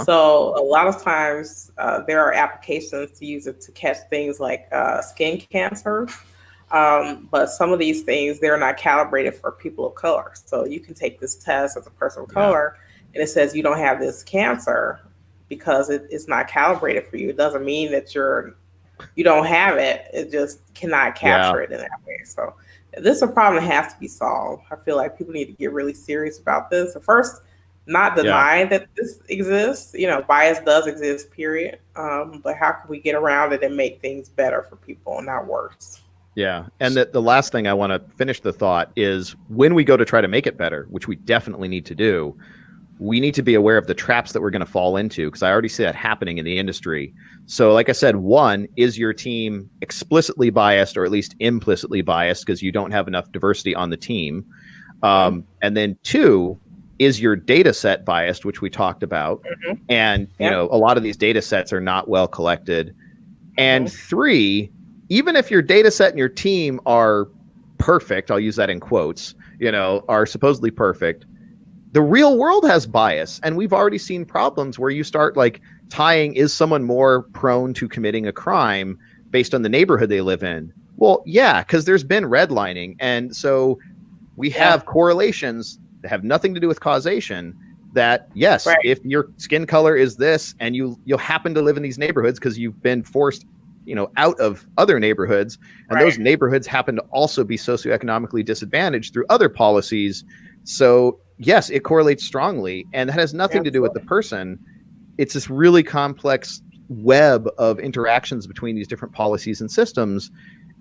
So a lot of times there are applications to use it to catch things like skin cancer. But some of these things, they're not calibrated for people of color. So you can take this test as a person of color and it says you don't have this cancer because it's not calibrated for you. It doesn't mean that you don't have it. It just cannot capture it in that way. So this is a problem that has to be solved. I feel like people need to get really serious about this. At first, not deny that this exists. Bias does exist, period. But how can we get around it and make things better for people and not worse? Yeah. And the last thing I want to finish the thought is when we go to try to make it better, which we definitely need to do, we need to be aware of the traps that we're going to fall into, because I already see that happening in the industry. So like I said, one, is your team explicitly biased or at least implicitly biased because you don't have enough diversity on the team? And then two, is your data set biased, which we talked about? And, you know, a lot of these data sets are not well collected. And three, even if your data set and your team are perfect, I'll use that in quotes, you know, are supposedly perfect, the real world has bias. And we've already seen problems where you start like tying, is someone more prone to committing a crime based on the neighborhood they live in? Well, yeah, because there's been redlining. And so we have correlations that have nothing to do with causation, that yes, if your skin color is this and you'll happen to live in these neighborhoods because you've been forced, you know, out of other neighborhoods, and those neighborhoods happen to also be socioeconomically disadvantaged through other policies. So yes, it correlates strongly, and that has nothing to do with the person. It's this really complex web of interactions between these different policies and systems.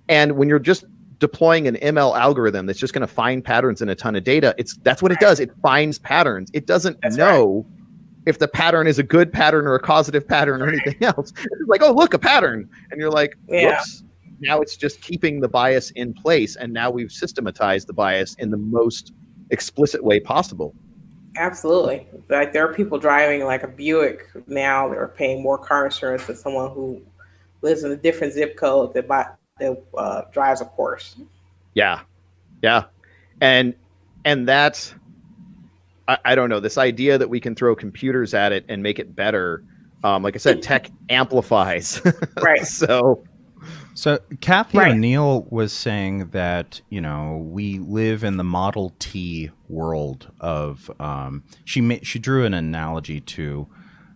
And when you're just deploying an ML algorithm that's just going to find patterns in a ton of data, that's what it does. It finds patterns. It doesn't know if the pattern is a good pattern or a causative pattern or anything else. It's like, oh, look, a pattern. And you're like, whoops. Now it's just keeping the bias in place. And now we've systematized the bias in the most explicit way possible. Absolutely. Like there are people driving like a Buick now that are paying more car insurance than someone who lives in a different zip code that drives a Porsche. Yeah. And that's, I don't know, this idea that we can throw computers at it and make it better. Like I said, tech amplifies. So Kathy O'Neill was saying that, you know, we live in the Model T world of, she drew an analogy to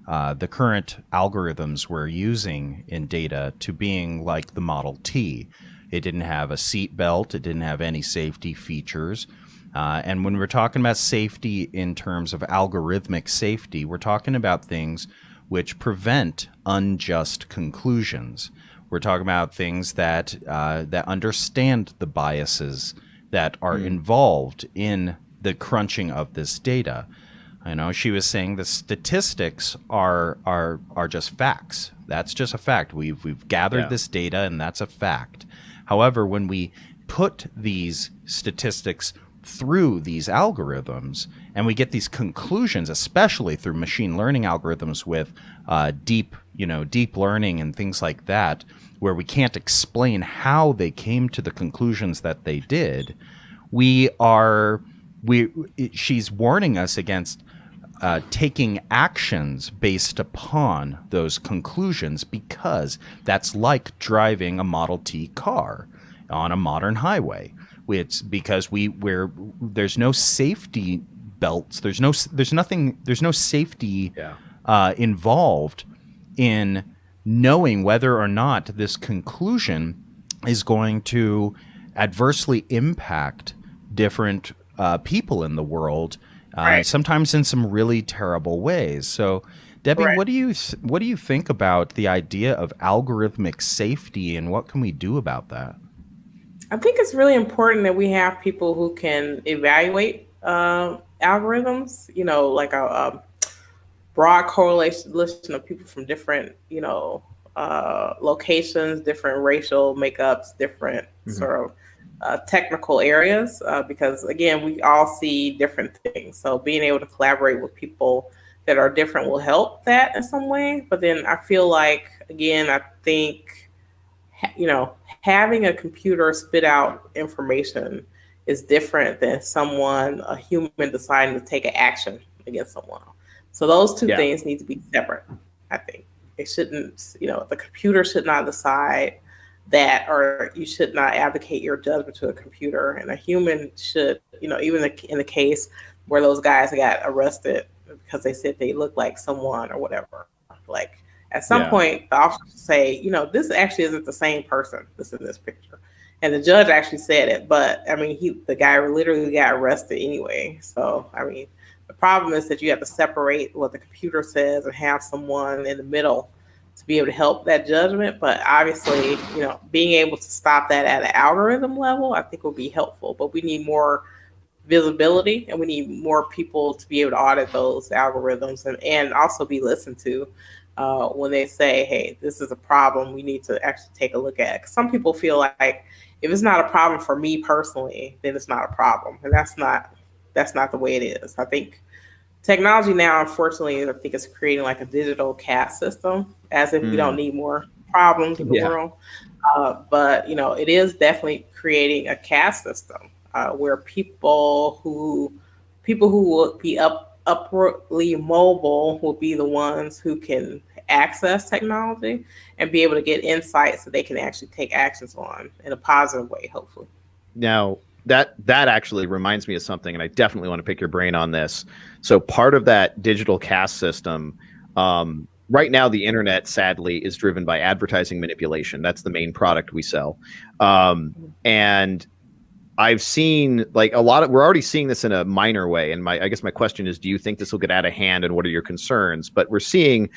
the current algorithms we're using in data to being like the Model T. It didn't have a seat belt. It didn't have any safety features. And when we're talking about safety in terms of algorithmic safety, we're talking about things which prevent unjust conclusions. We're talking about things that that understand the biases that are involved in the crunching of this data. You know, she was saying the statistics are just facts. That's just a fact. We've gathered this data, and that's a fact. However, when we put these statistics through these algorithms and we get these conclusions, especially through machine learning algorithms with deep learning and things like that, where we can't explain how they came to the conclusions that they did, she's warning us against taking actions based upon those conclusions, because that's like driving a Model T car on a modern highway. It's because there's no safety belts. There's no safety involved in knowing whether or not this conclusion is going to adversely impact different people in the world, sometimes in some really terrible ways. So, Debbie, what do you think about the idea of algorithmic safety, and what can we do about that? I think it's really important that we have people who can evaluate algorithms, you know, like a broad correlation of people from different, you know, locations, different racial makeups, different sort of technical areas, because again, we all see different things. So being able to collaborate with people that are different will help that in some way. But then I feel like, again, I think, you know, having a computer spit out information is different than a human deciding to take an action against someone. So those two things need to be separate, I think. It shouldn't, you know, the computer should not decide that, or you should not advocate your judgment to a computer. And a human should, you know, even in the case where those guys got arrested because they said they looked like someone or whatever, like, at some point, the officer say, you know, this actually isn't the same person that's in this picture. And the judge actually said it, but I mean, the guy literally got arrested anyway. So, I mean, the problem is that you have to separate what the computer says and have someone in the middle to be able to help that judgment. But obviously, you know, being able to stop that at an algorithm level, I think will be helpful. But we need more visibility, and we need more people to be able to audit those algorithms and also be listened to when they say, hey, this is a problem we need to actually take a look at. 'Cause some people feel like if it's not a problem for me personally, then it's not a problem. And that's not the way it is. I think technology now, unfortunately, I think it's creating like a digital caste system, as if we don't need more problems in the world. But it is definitely creating a caste system where people who will be upwardly mobile will be the ones who can access technology and be able to get insights that they can actually take actions on in a positive way, hopefully. Now, that actually reminds me of something, and I definitely want to pick your brain on this. So part of that digital caste system, right now, the internet, sadly, is driven by advertising manipulation. That's the main product we sell. And I've seen like we're already seeing this in a minor way. And I guess my question is, do you think this will get out of hand, and what are your concerns? But we're seeing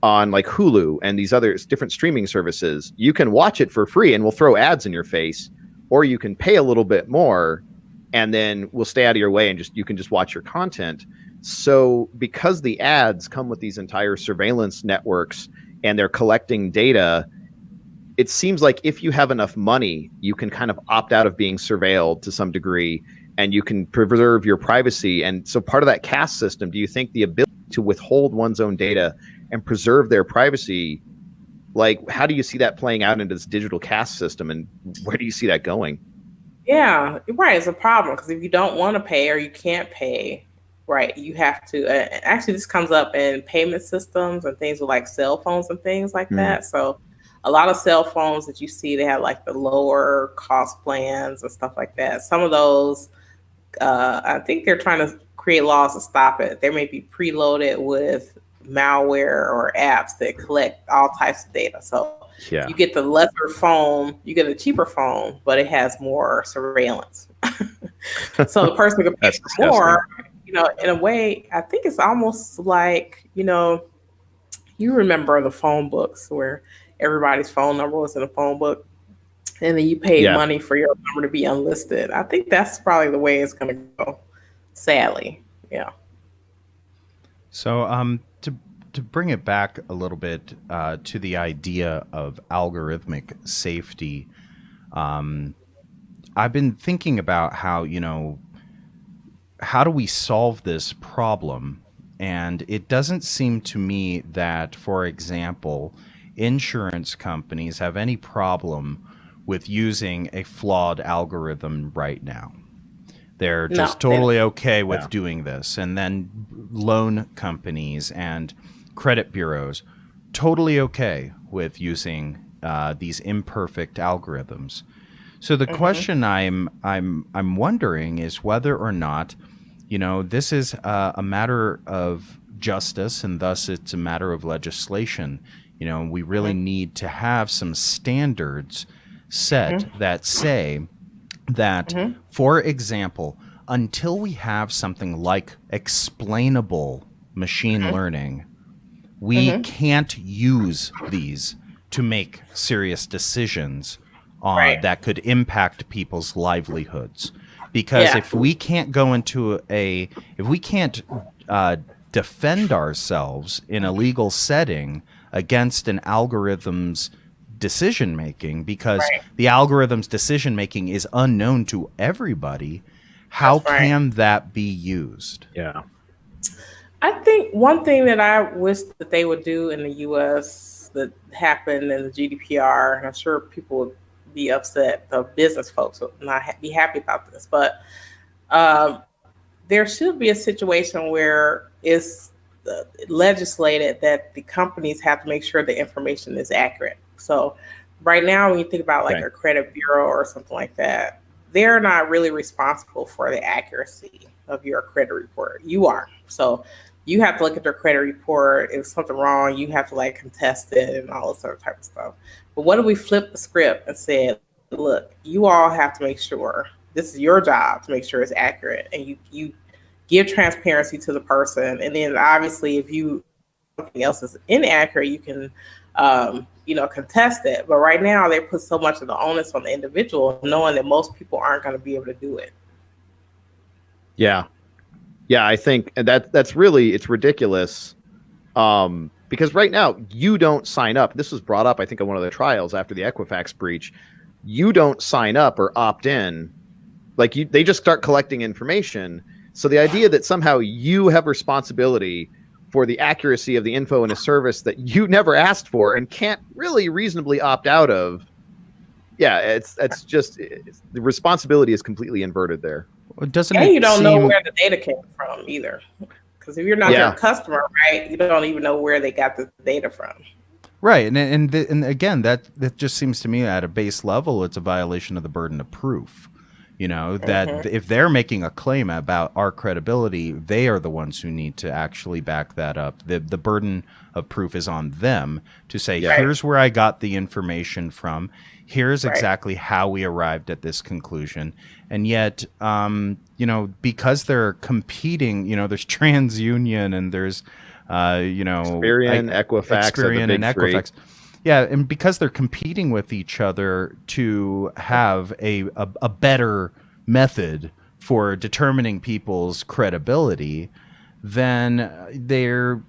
on like Hulu and these other different streaming services, you can watch it for free and we'll throw ads in your face, or you can pay a little bit more and then we'll stay out of your way and you can just watch your content. So because the ads come with these entire surveillance networks and they're collecting data, it seems like if you have enough money, you can kind of opt out of being surveilled to some degree, and you can preserve your privacy. And so part of that caste system, do you think the ability to withhold one's own data and preserve their privacy, like how do you see that playing out into this digital caste system, and where do you see that going? Yeah, right. It's a problem because if you don't want to pay or you can't pay, right, you have to. Actually, this comes up in payment systems and things with like cell phones and things like that. So a lot of cell phones that you see, they have like the lower cost plans and stuff like that. Some of those, I think they're trying to create laws to stop it. They may be preloaded with malware or apps that collect all types of data. So you get the lesser phone, you get a cheaper phone, but it has more surveillance. So the person can pay more, in a way. I think it's almost like, you remember the phone books where everybody's phone number was in a phone book, and then you paid money for your number to be unlisted. I think that's probably the way it's going to go, sadly. Yeah. So to bring it back a little bit to the idea of algorithmic safety, I've been thinking about how do we solve this problem? And it doesn't seem to me that, for example, insurance companies have any problem with using a flawed algorithm right now. They're just totally okay with doing this. And then loan companies and credit bureaus, totally okay with using these imperfect algorithms. So the question I'm wondering is whether or not, this is a matter of justice, and thus it's a matter of legislation. We really need to have some standards set that say that, for example, until we have something like explainable machine learning, we can't use these to make serious decisions that could impact people's livelihoods. Because if we can't if we can't defend ourselves in a legal setting against an algorithm's decision making, because the algorithm's decision making is unknown to everybody, how can that be used? Yeah. I think one thing that I wish that they would do in the U.S. that happened in the GDPR, and I'm sure people would be upset, the business folks would not be happy about this, but there should be a situation where it's legislated that the companies have to make sure the information is accurate. So right now, when you think about like a credit bureau or something like that, they're not really responsible for the accuracy of your credit report. You are. So you have to look at their credit report. If something wrong, you have to like contest it and all this other type of stuff. But what if we flip the script and said, look, you all have to make sure this is your job to make sure it's accurate, and you give transparency to the person. And then obviously if something else is inaccurate, you can contest it. But right now they put so much of the onus on the individual, knowing that most people aren't going to be able to do it. Yeah. Yeah, I think that's really, it's ridiculous. Because right now you don't sign up. This was brought up, I think, in one of the trials after the Equifax breach. You don't sign up or opt in. Like they just start collecting information. So the idea that somehow you have responsibility for the accuracy of the info in a service that you never asked for and can't really reasonably opt out of. Yeah, the responsibility is completely inverted there. Well, doesn't And it you don't know seem where the data came from either. Because if you're not their customer, right, you don't even know where they got the data from. right? And again, that just seems to me at a base level, it's a violation of the burden of proof. You know, that if they're making a claim about our credibility, they are the ones who need to actually back that up. The burden of proof is on them to say, here's where I got the information from. Here's exactly how we arrived at this conclusion. And yet, you know, because they're competing, you know, there's TransUnion and there's, you know, Experian, Equifax, and Equifax. Yeah, and because they're competing with each other to have a better method for determining people's credibility, then they're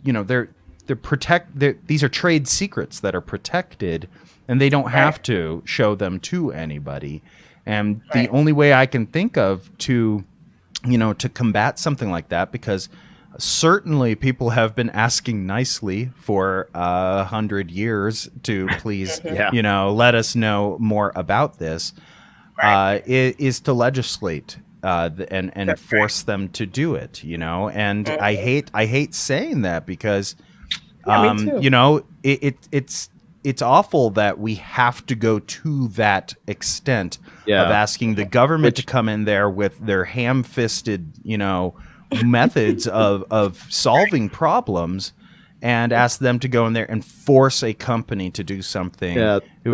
these are trade secrets that are protected, and they don't have to show them to anybody. And the only way I can think of to combat something like that, because certainly people have been asking nicely for 100 years to please, you know, let us know more about this, is to legislate and force them to do it, you know. And I hate saying that because, you know, it's awful that we have to go to that extent of asking the government to come in there with their ham-fisted, you know, methods of solving problems and ask them to go in there and force a company to do something.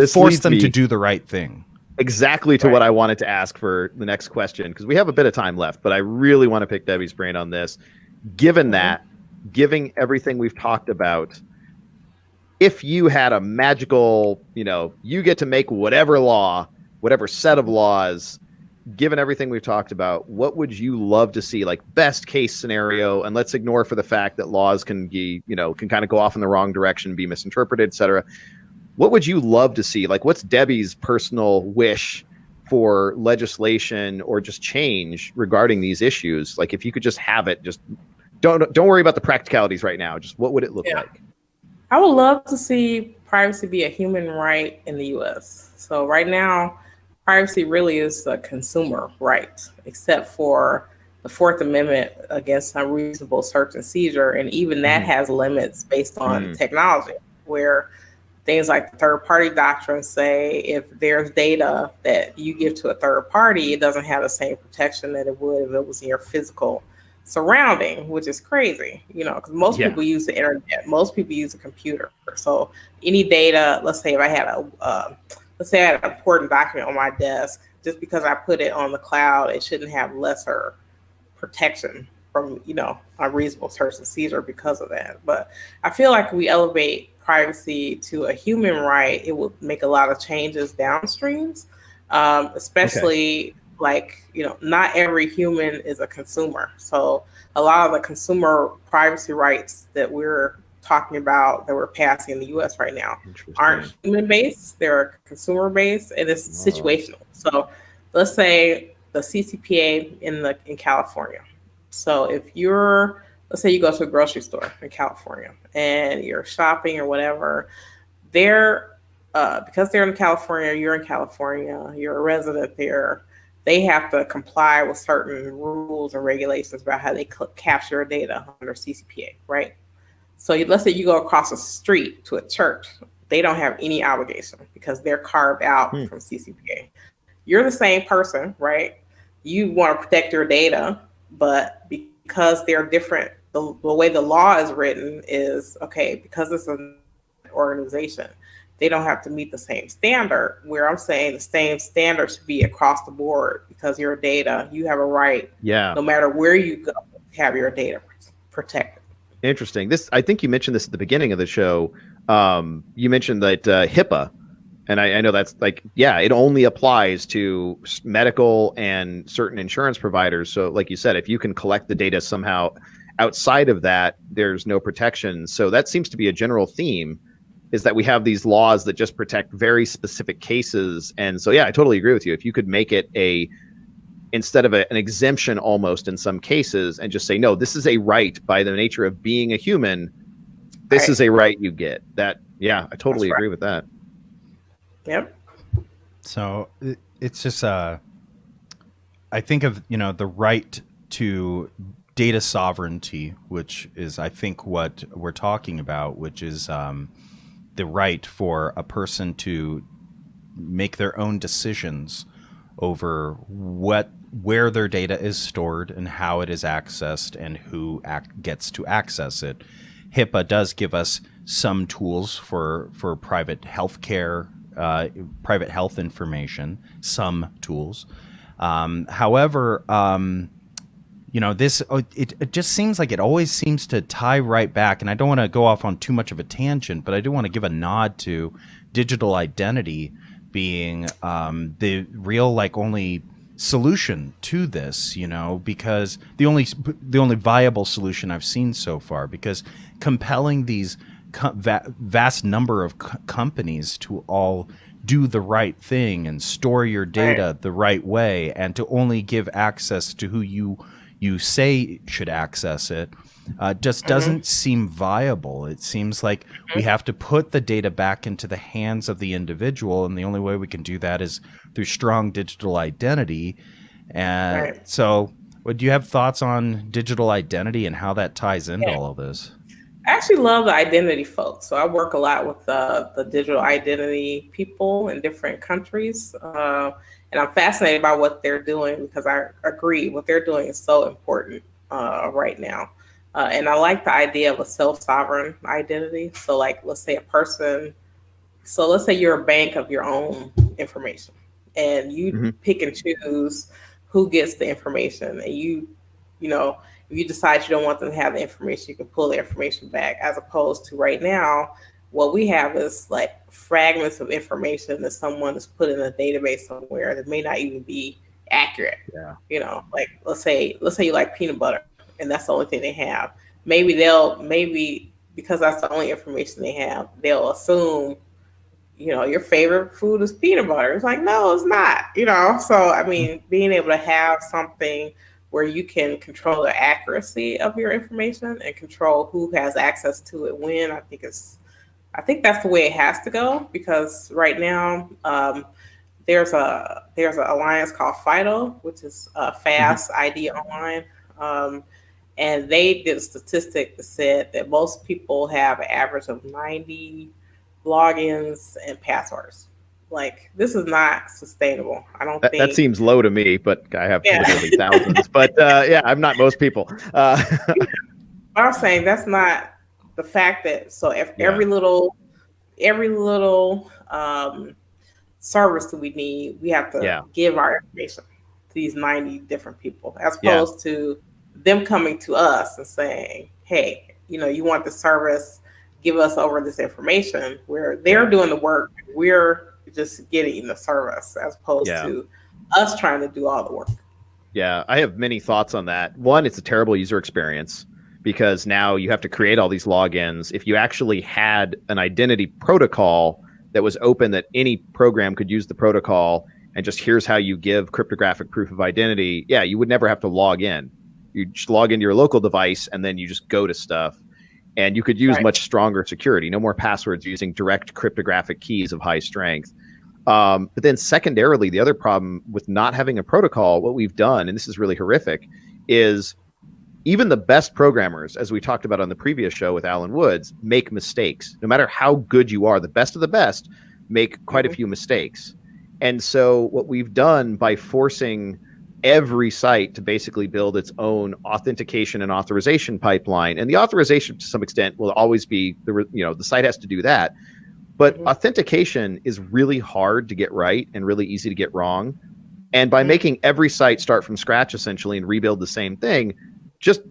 Force them to do the right thing. Exactly to what I wanted to ask for the next question, because we have a bit of time left, but I really want to pick Debbie's brain on this. Given that, giving everything we've talked about, if you had a magical, you know, you get to make whatever law, whatever set of laws, given everything we've talked about, what would you love to see, like best case scenario? And let's ignore for the fact that laws can be, you know, can kind of go off in the wrong direction, be misinterpreted, etc. What would you love to see? Like, what's Debbie's personal wish for legislation or just change regarding these issues? Like, if you could just have it, just don't worry about the practicalities right now. Just what would it look like? I would love to see privacy be a human right in the U.S. So right now, privacy really is a consumer right, except for the Fourth Amendment against unreasonable search and seizure. And even that has limits based on technology, where things like the third party doctrine say if there's data that you give to a third party, it doesn't have the same protection that it would if it was in your physical surrounding, which is crazy, you know, because most people use the internet, most people use a computer. So any data, let's say if I had an important document on my desk, just because I put it on the cloud, it shouldn't have lesser protection from, you know, unreasonable search and seizure because of that. But I feel like we elevate privacy to a human right, it will make a lot of changes downstreams, especially like, you know, not every human is a consumer. So a lot of the consumer privacy rights that we're talking about that we're passing in the US right now aren't human-based, they're consumer-based, and it's situational. So let's say the CCPA in California. So if let's say you go to a grocery store in California and you're shopping or whatever, because they're in California, you're in California, you're a resident there, they have to comply with certain rules and regulations about how they capture data under CCPA, right? So let's say you go across the street to a church, they don't have any obligation because they're carved out from CCPA. You're the same person, right? You want to protect your data, but because they're different, the way the law is written is, okay, because it's an organization, they don't have to meet the same standard, where I'm saying the same standard should be across the board because your data, you have a right, no matter where you go, to have your data protected. Interesting. I think you mentioned this at the beginning of the show. You mentioned that Hipaa And I know that's like, yeah, it only applies to medical and certain insurance providers. So like you said, if you can collect the data somehow outside of that, there's no protection. So that seems to be a general theme, is that we have these laws that just protect very specific cases. And so, yeah, I totally agree with you. If you could make it instead of an exemption almost in some cases, and just say, no, this is a right by the nature of being a human. This is a right you get. That, yeah, I totally agree with that. Yep. So it's just, I think of, the right to data sovereignty, which is, I think, what we're talking about, which is the right for a person to make their own decisions over where their data is stored and how it is accessed and who gets to access it. Hipaa does give us some tools for private healthcare, private health information, some tools. However, it just seems like it always seems to tie right back, and I don't want to go off on too much of a tangent, but I do want to give a nod to digital identity being the real only solution to this, because the only viable solution I've seen so far, because compelling these vast number of companies to all do the right thing and store your data the right way, and to only give access to who you say should access it, just doesn't seem viable. It seems like we have to put the data back into the hands of the individual, and the only way we can do that is through strong digital identity. And so, do you have thoughts on digital identity and how that ties into all of this? I actually love the identity folks. So I work a lot with the digital identity people in different countries. And I'm fascinated by what they're doing, because I agree what they're doing is so important right now. And I like the idea of a self-sovereign identity. So let's say let's say you're a bank of your own information, and you pick and choose who gets the information, and if you decide you don't want them to have the information, you can pull the information back, as opposed to right now, what we have is fragments of information that someone has put in a database somewhere that may not even be accurate. Yeah. Let's say you like peanut butter, and that's the only thing they have. Maybe because that's the only information they have, they'll assume, your favorite food is peanut butter. It's no, it's not, So, I mean, being able to have something where you can control the accuracy of your information and control who has access to it when, I think that's the way it has to go, because right now there's an alliance called FIDO, which is Fast ID Online. And they did a statistic that said that most people have an average of 90 logins and passwords. This is not sustainable. I don't think that seems low to me, but I have literally thousands. But yeah, I'm not most people. I'm saying that's not the fact that if every little service that we need, we have to give our information to these 90 different people, as opposed to them coming to us and saying, hey, you want the service, give us over this information, where they're doing the work, we're just getting the service, as opposed to us trying to do all the work. Yeah, I have many thoughts on that. One, it's a terrible user experience, because now you have to create all these logins. If you actually had an identity protocol that was open, that any program could use the protocol, and just here's how you give cryptographic proof of identity, you would never have to log in. You just log into your local device, and then you just go to stuff. And you could use much stronger security. No more passwords, using direct cryptographic keys of high strength. But then secondarily, the other problem with not having a protocol, what we've done, and this is really horrific, is even the best programmers, as we talked about on the previous show with Alan Woods, make mistakes. No matter how good you are, the best of the best make quite a few mistakes. And so what we've done by forcing every site to basically build its own authentication and authorization pipeline, and the authorization to some extent will always be the site has to do that, but authentication is really hard to get right and really easy to get wrong. And by making every site start from scratch essentially and rebuild the same thing, just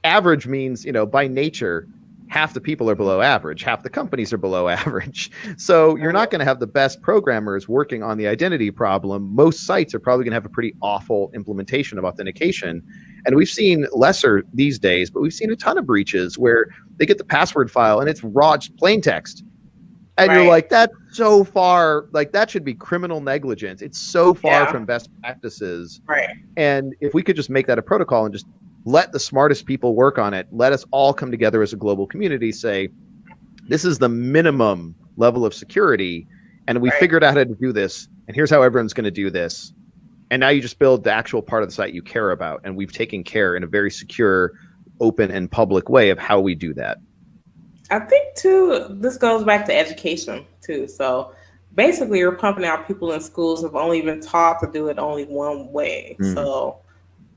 average means, by nature, half the people are below average, half the companies are below average. So you're not going to have the best programmers working on the identity problem. Most sites are probably going to have a pretty awful implementation of authentication. And we've seen lesser these days, but we've seen a ton of breaches where they get the password file and it's raw, just plain text. And you're like, that's so far, like that should be criminal negligence. It's so far from best practices. Right. And if we could just make that a protocol and just let the smartest people work on it, let us all come together as a global community, say, this is the minimum level of security, and we figured out how to do this, and here's how everyone's going to do this. And now you just build the actual part of the site you care about, and we've taken care in a very secure, open, and public way of how we do that. I think, too, this goes back to education, too. So basically, you're pumping out people in schools who've only been taught to do it only one way. So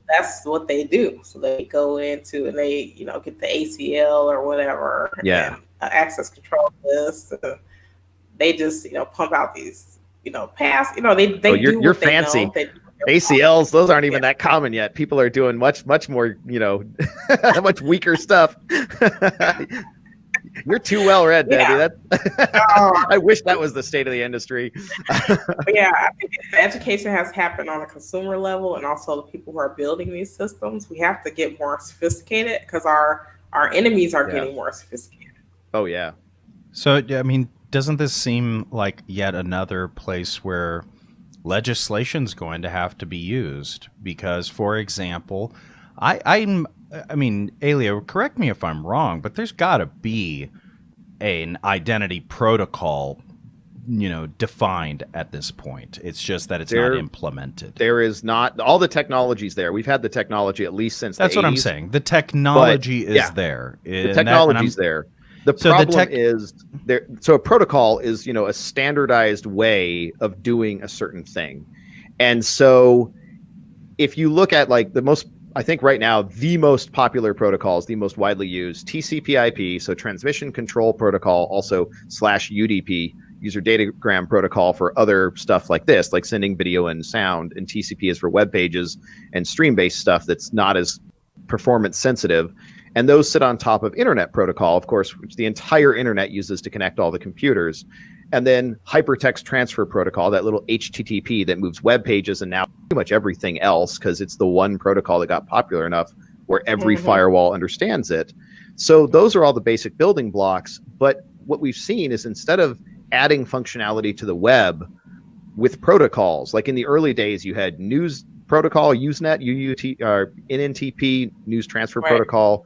that's what they do. So they go into and they, get the ACL or whatever. Yeah. And, access control list. They just, pump out these, pass. They do you're fancy. ACLs, those aren't even that common yet. People are doing much more, much weaker stuff. You're too well read, Debbie. I wish that was the state of the industry. I think the education has happened on a consumer level, and also the people who are building these systems. We have to get more sophisticated because our enemies are getting more sophisticated. Oh, yeah. So, I mean, doesn't this seem like yet another place where legislation's going to have to be used? Because, for example, I mean, Elio, correct me if I'm wrong, but there's got to be an identity protocol, defined at this point. It's just that it's not implemented. There is not. All the technology's there. We've had the technology at least since That's the 80s. What I'm saying. The technology is there. The technology's there. The problem is there. So a protocol is, a standardized way of doing a certain thing. And so if you look at I think right now, the most popular protocols, the most widely used, TCP/IP, so Transmission Control Protocol, also /UDP, User Datagram Protocol for other stuff like this, like sending video and sound, and TCP is for web pages and stream-based stuff that's not as performance sensitive. And those sit on top of Internet Protocol, of course, which the entire Internet uses to connect all the computers. And then Hypertext Transfer Protocol, that little HTTP that moves web pages and now pretty much everything else, because it's the one protocol that got popular enough where every firewall understands it. So those are all the basic building blocks. But what we've seen is instead of adding functionality to the web with protocols, like in the early days, you had News Protocol, Usenet, NNTP, News Transfer Protocol.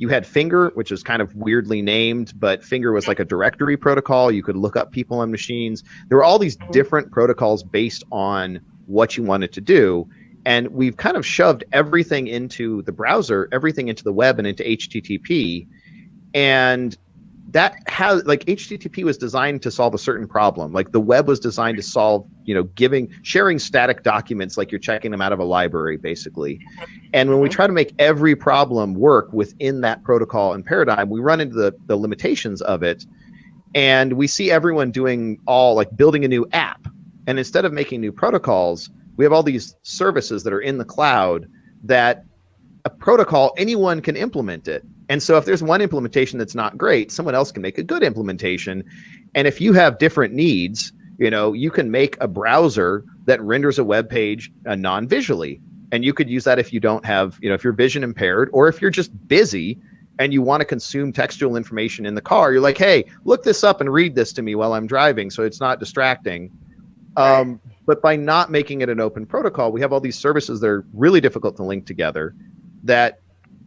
You had Finger, which is kind of weirdly named, but Finger was like a directory protocol. You could look up people on machines. There were all these different protocols based on what you wanted to do. And we've kind of shoved everything into the browser, everything into the web and into HTTP. And that has, HTTP was designed to solve a certain problem. Like the web was designed to solve, sharing static documents like you're checking them out of a library, basically. And when we try to make every problem work within that protocol and paradigm, we run into the limitations of it. And we see everyone doing building a new app. And instead of making new protocols, we have all these services that are in the cloud that a protocol, anyone can implement it. And so if there's one implementation that's not great, someone else can make a good implementation. And if you have different needs, you can make a browser that renders a web page non-visually. And you could use that if you don't have, if you're vision impaired, or if you're just busy and you want to consume textual information in the car, you're like, hey, look this up and read this to me while I'm driving so it's not distracting. But by not making it an open protocol, we have all these services that are really difficult to link together that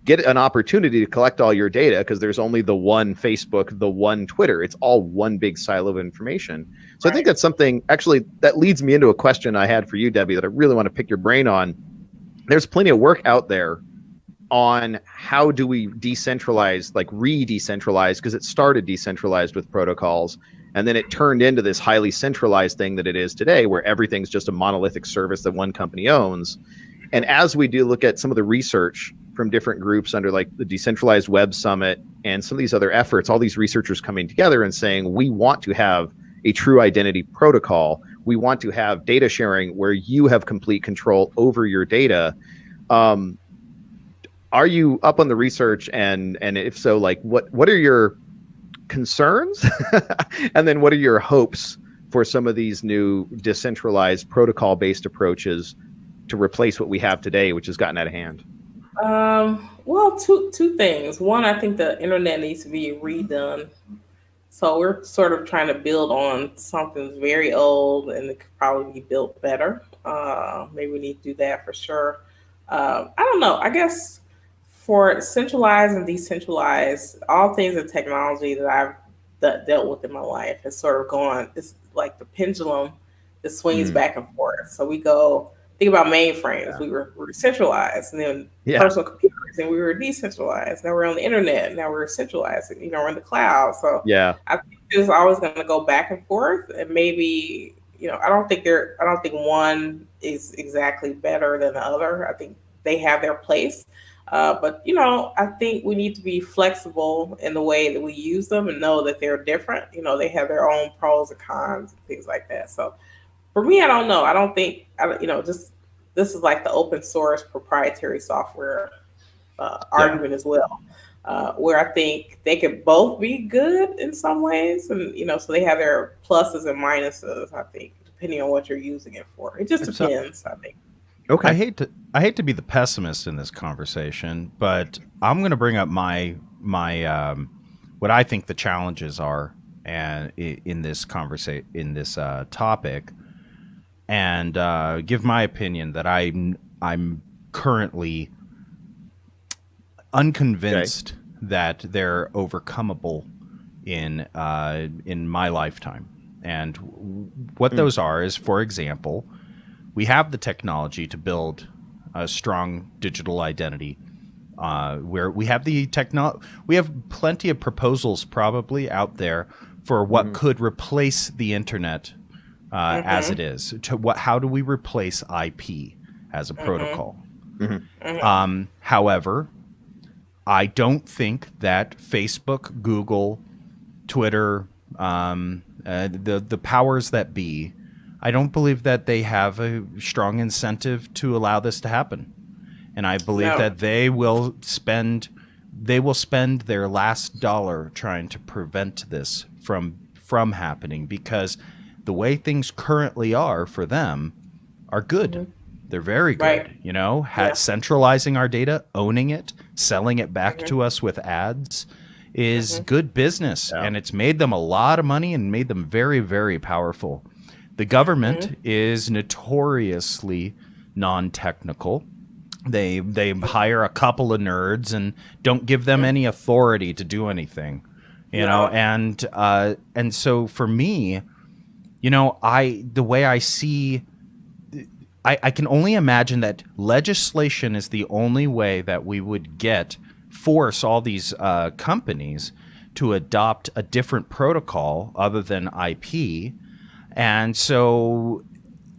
get an opportunity to collect all your data because there's only the one Facebook, the one Twitter. It's all one big silo of information. So I think that's something, actually, that leads me into a question I had for you, Debbie, that I really want to pick your brain on. There's plenty of work out there on how do we decentralize, re-decentralize, because it started decentralized with protocols, and then it turned into this highly centralized thing that it is today, where everything's just a monolithic service that one company owns. And as we do look at some of the research from different groups under the Decentralized Web Summit and some of these other efforts, all these researchers coming together and saying, we want to have a true identity protocol. We want to have data sharing where you have complete control over your data. are you up on the research, and if so, like what are your concerns, and then what are your hopes for some of these new decentralized protocol-based approaches to replace what we have today, which has gotten out of hand? Well, two things. One, I think the internet needs to be redone. So we're sort of trying to build on something that's very old and it could probably be built better. Maybe we need to do that for sure. I don't know. I guess for centralized and decentralized, all things in technology that I've dealt with in my life has sort of gone. It's like the pendulum that swings back and forth. So we go think about mainframes. Yeah. We were centralized, and then Yeah. personal computers, and we were decentralized. Now we're on the internet. Now we're centralized. We're in the cloud. So Yeah. I think it's always going to go back and forth, and maybe I don't think one is exactly better than the other. I think they have their place, but I think we need to be flexible in the way that we use them and know that they're different. They have their own pros and cons and things like that. So for me, I don't know. I don't think just this is like the open source proprietary software argument as well. Where I think they could both be good in some ways, and so they have their pluses and minuses. I think depending on what you're using it for, it just depends. I think. Okay. I hate to be the pessimist in this conversation, but I'm going to bring up my what I think the challenges are, and in this topic, and give my opinion that I'm currently unconvinced that they're overcomable in my lifetime. And what those are is, for example, we have the technology to build a strong digital identity, where we have we have plenty of proposals probably out there for what could replace the internet as it is. How do we replace IP as a protocol? However, I don't think that Facebook, Google, Twitter, the powers that be, I don't believe that they have a strong incentive to allow this to happen. And I believe that they will spend their last dollar trying to prevent this from happening, because the way things currently are for them are good. They're very good, Right. Centralizing our data, owning it, selling it back to us with ads is good business. And it's made them a lot of money and made them very, very powerful. The government is notoriously non-technical. They hire a couple of nerds and don't give them any authority to do anything, and so for me, the way I see, I can only imagine that legislation is the only way that we would force all these companies to adopt a different protocol other than IP. And so,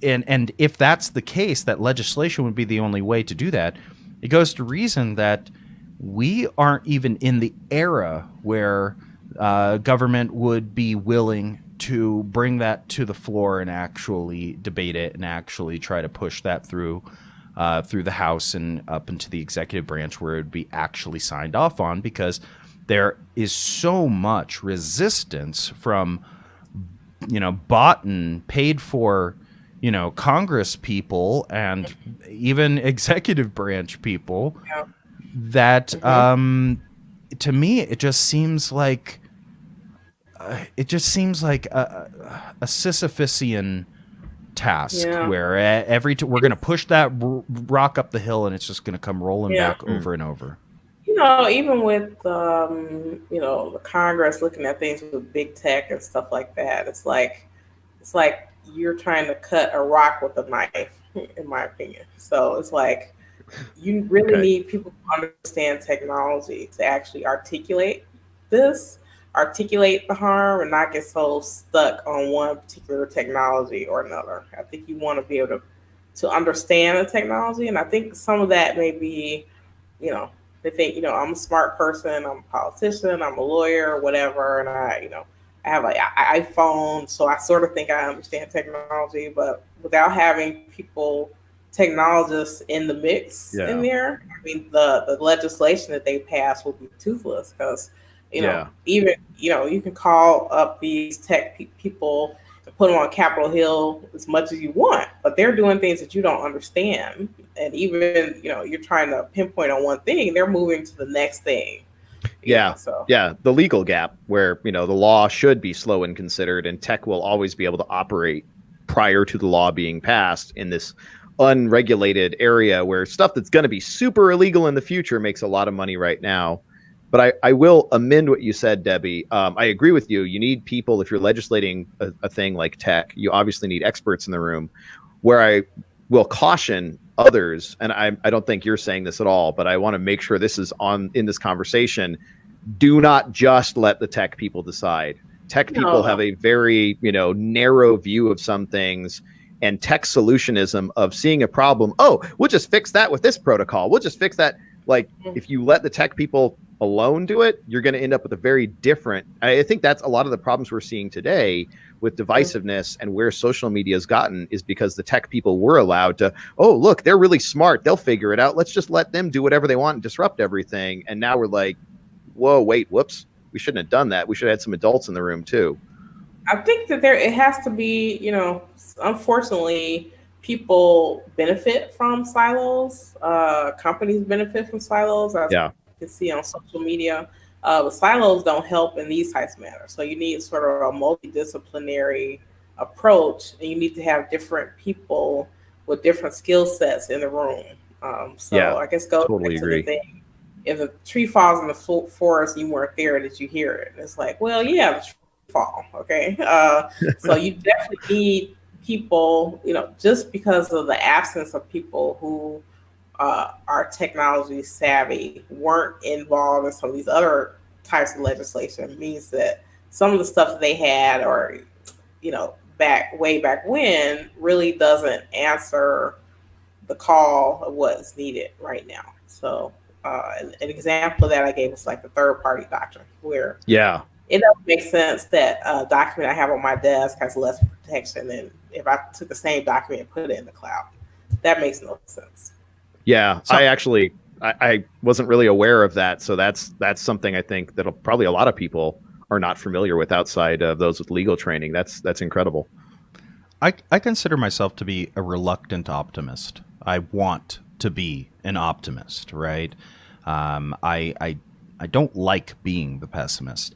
and if that's the case, that legislation would be the only way to do that, it goes to reason that we aren't even in the era where government would be willing to bring that to the floor and actually debate it and actually try to push that through the House and up into the executive branch, where it would be actually signed off on, because there is so much resistance from bought and paid for, Congress people and even executive branch people, that to me it just seems like a Sisyphusian task, where we're going to push that rock up the hill and it's just going to come rolling back over and over. Even with the Congress looking at things with big tech and stuff like that, it's like you're trying to cut a rock with a knife, in my opinion. So it's like you really need people to understand technology to actually articulate the harm and not get so stuck on one particular technology or another. I think you want to be able to understand the technology, and I think some of that may be, they think, I'm a smart person, I'm a politician, I'm a lawyer, whatever, and I have an iPhone, so I sort of think I understand technology, but without having people technologists in the mix Yeah. in there. I mean, the legislation that they pass will be toothless because, Yeah. even, you can call up these tech people and put them on Capitol Hill as much as you want, but they're doing things that you don't understand. And even, you're trying to pinpoint on one thing, they're moving to the next thing. Yeah. So Yeah. The legal gap where, the law should be slow and considered, and tech will always be able to operate prior to the law being passed in this unregulated area where stuff that's going to be super illegal in the future makes a lot of money right now. But I will amend what you said, Debbie. I agree with you. You need people, if you're legislating a thing like tech, you obviously need experts in the room. Where I will caution others, and I don't think you're saying this at all, but I want to make sure this is in this conversation. Do not just let the tech people decide. Tech people have a very, narrow view of some things, and tech solutionism of seeing a problem. Oh, we'll just fix that with this protocol. We'll just fix that. Like, if you let the tech people alone do it, you're going to end up with a very different. I think that's a lot of the problems we're seeing today with divisiveness and where social media has gotten is because the tech people were allowed to, oh, look, they're really smart. They'll figure it out. Let's just let them do whatever they want and disrupt everything. And now we're like, whoa, wait, whoops. We shouldn't have done that. We should have had some adults in the room too. I think that it has to be, unfortunately, people benefit from silos. Companies benefit from silos. As you can see on social media. But silos don't help in these types of matters. So you need sort of a multidisciplinary approach, and you need to have different people with different skill sets in the room. I guess go totally back to agree. the thing. If a tree falls in the forest, you weren't there, did you hear it? It's like, well, yeah, the tree fall. Okay. So you definitely need people, just because of the absence of people who are technology savvy, weren't involved in some of these other types of legislation, means that some of the stuff that they had, or, way back when, really doesn't answer the call of what is needed right now. So an example of that I gave was like the third party doctrine, where it doesn't make sense that a document I have on my desk has less protection than if I took the same document and put it in the cloud. That makes no sense. Yeah, so, I wasn't really aware of that. So that's something I think that probably a lot of people are not familiar with outside of those with legal training. That's incredible. I consider myself to be a reluctant optimist. I want to be an optimist, right? I don't like being the pessimist.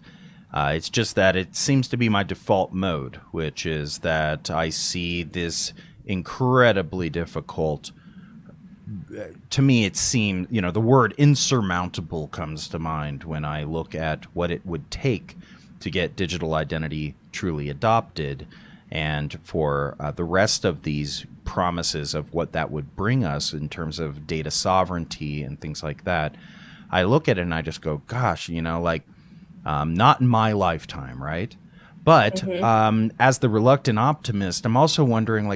It's just that it seems to be my default mode, which is that I see this incredibly difficult. To me, it seems, the word insurmountable comes to mind when I look at what it would take to get digital identity truly adopted, and for the rest of these promises of what that would bring us in terms of data sovereignty and things like that. I look at it and I just go, gosh, not in my lifetime, right? But as the reluctant optimist, I'm also wondering,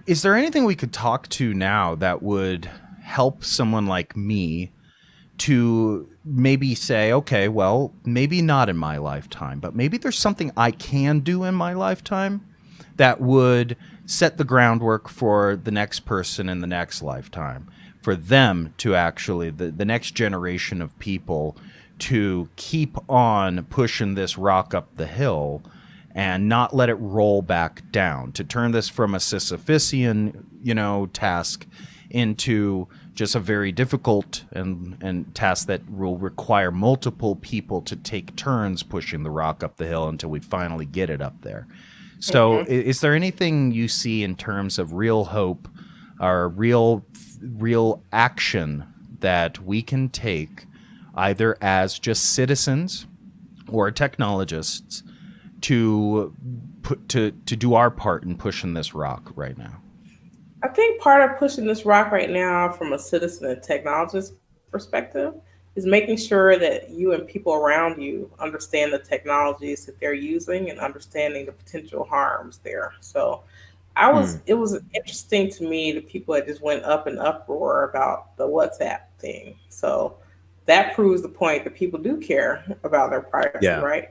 is there anything we could talk to now that would help someone like me to maybe say, okay, well, maybe not in my lifetime, but maybe there's something I can do in my lifetime that would set the groundwork for the next person in the next lifetime, for them to actually, the next generation of people, to keep on pushing this rock up the hill and not let it roll back down, to turn this from a Sisyphean, task into just a very difficult and task that will require multiple people to take turns pushing the rock up the hill until we finally get it up there. So is there anything you see in terms of real hope or real action that we can take, either as just citizens or technologists, to do our part in pushing this rock right now? I think part of pushing this rock right now from a citizen and technologist perspective is making sure that you and people around you understand the technologies that they're using and understanding the potential harms there. So it was interesting to me, the people that just went up in uproar about the WhatsApp thing. So that proves the point that people do care about their privacy, right?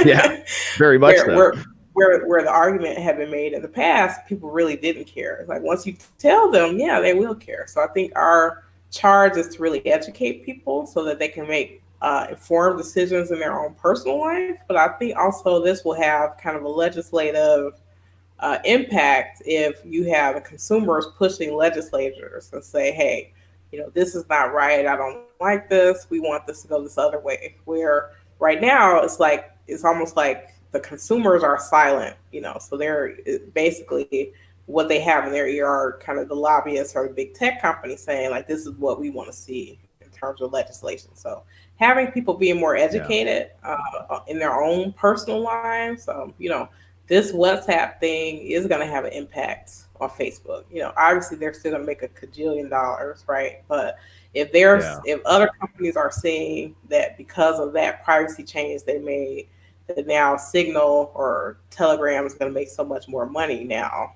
Yeah, very much so. where the argument had been made in the past, people really didn't care. It's like once you tell them, yeah, they will care. So I think our charge is to really educate people so that they can make informed decisions in their own personal life. But I think also this will have kind of a legislative impact if you have the consumers pushing legislators and say, hey, this is not right. I don't like this. We want this to go this other way. Where right now it's almost like the consumers are silent, so they're basically what they have in their ear are kind of the lobbyists or the big tech companies saying like, this is what we want to see in terms of legislation. So having people being more educated in their own personal lives, this WhatsApp thing is going to have an impact on Facebook. Obviously they're still going to make a cajillion dollars, right? But if other companies are seeing that because of that privacy change they made, that now Signal or Telegram is going to make so much more money now,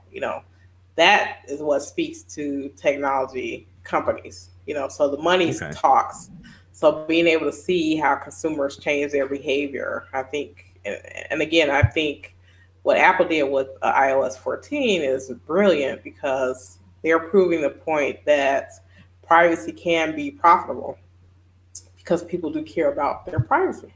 that is what speaks to technology companies, so the money talks. So being able to see how consumers change their behavior, I think, and again, I think what Apple did with iOS 14 is brilliant because they're proving the point that privacy can be profitable because people do care about their privacy.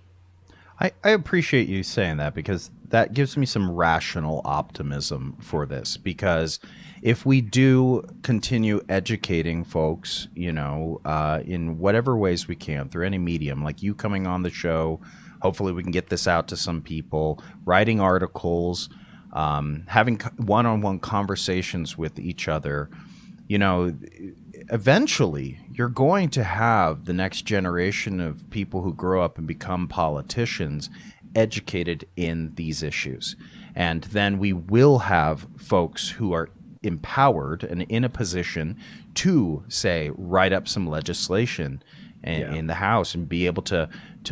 I appreciate you saying that because that gives me some rational optimism for this. Because if we do continue educating folks, in whatever ways we can through any medium, like you coming on the show, hopefully we can get this out to some people, writing articles, having one-on-one conversations with each other, eventually you're going to have the next generation of people who grow up and become politicians educated in these issues. And then we will have folks who are empowered and in a position to, say, write up some legislation in the House and be able to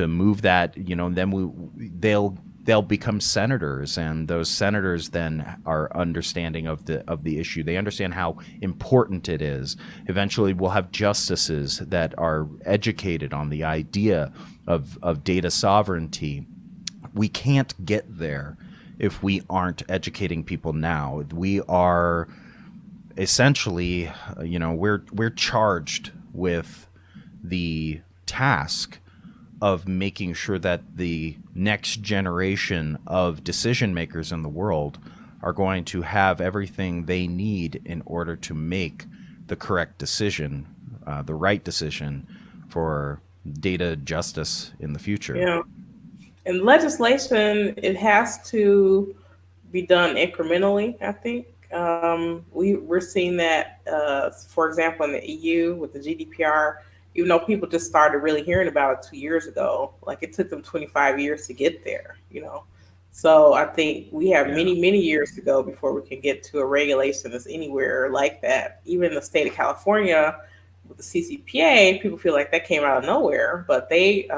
move that, then they'll become senators, and those senators then are understanding of the issue. They understand how important it is. Eventually we'll have justices that are educated on the idea of data sovereignty. We can't get there if we aren't educating people now. We are essentially, we're charged with the task of making sure that the next generation of decision makers in the world are going to have everything they need in order to make the correct decision, the right decision for data justice in the future. Yeah. And legislation, it has to be done incrementally, I think. We're seeing that, for example, in the EU with the GDPR, even though people just started really hearing about it 2 years ago, like it took them 25 years to get there, So I think we have many, many years to go before we can get to a regulation that's anywhere like that. Even the state of California with the CCPA, people feel like that came out of nowhere, but the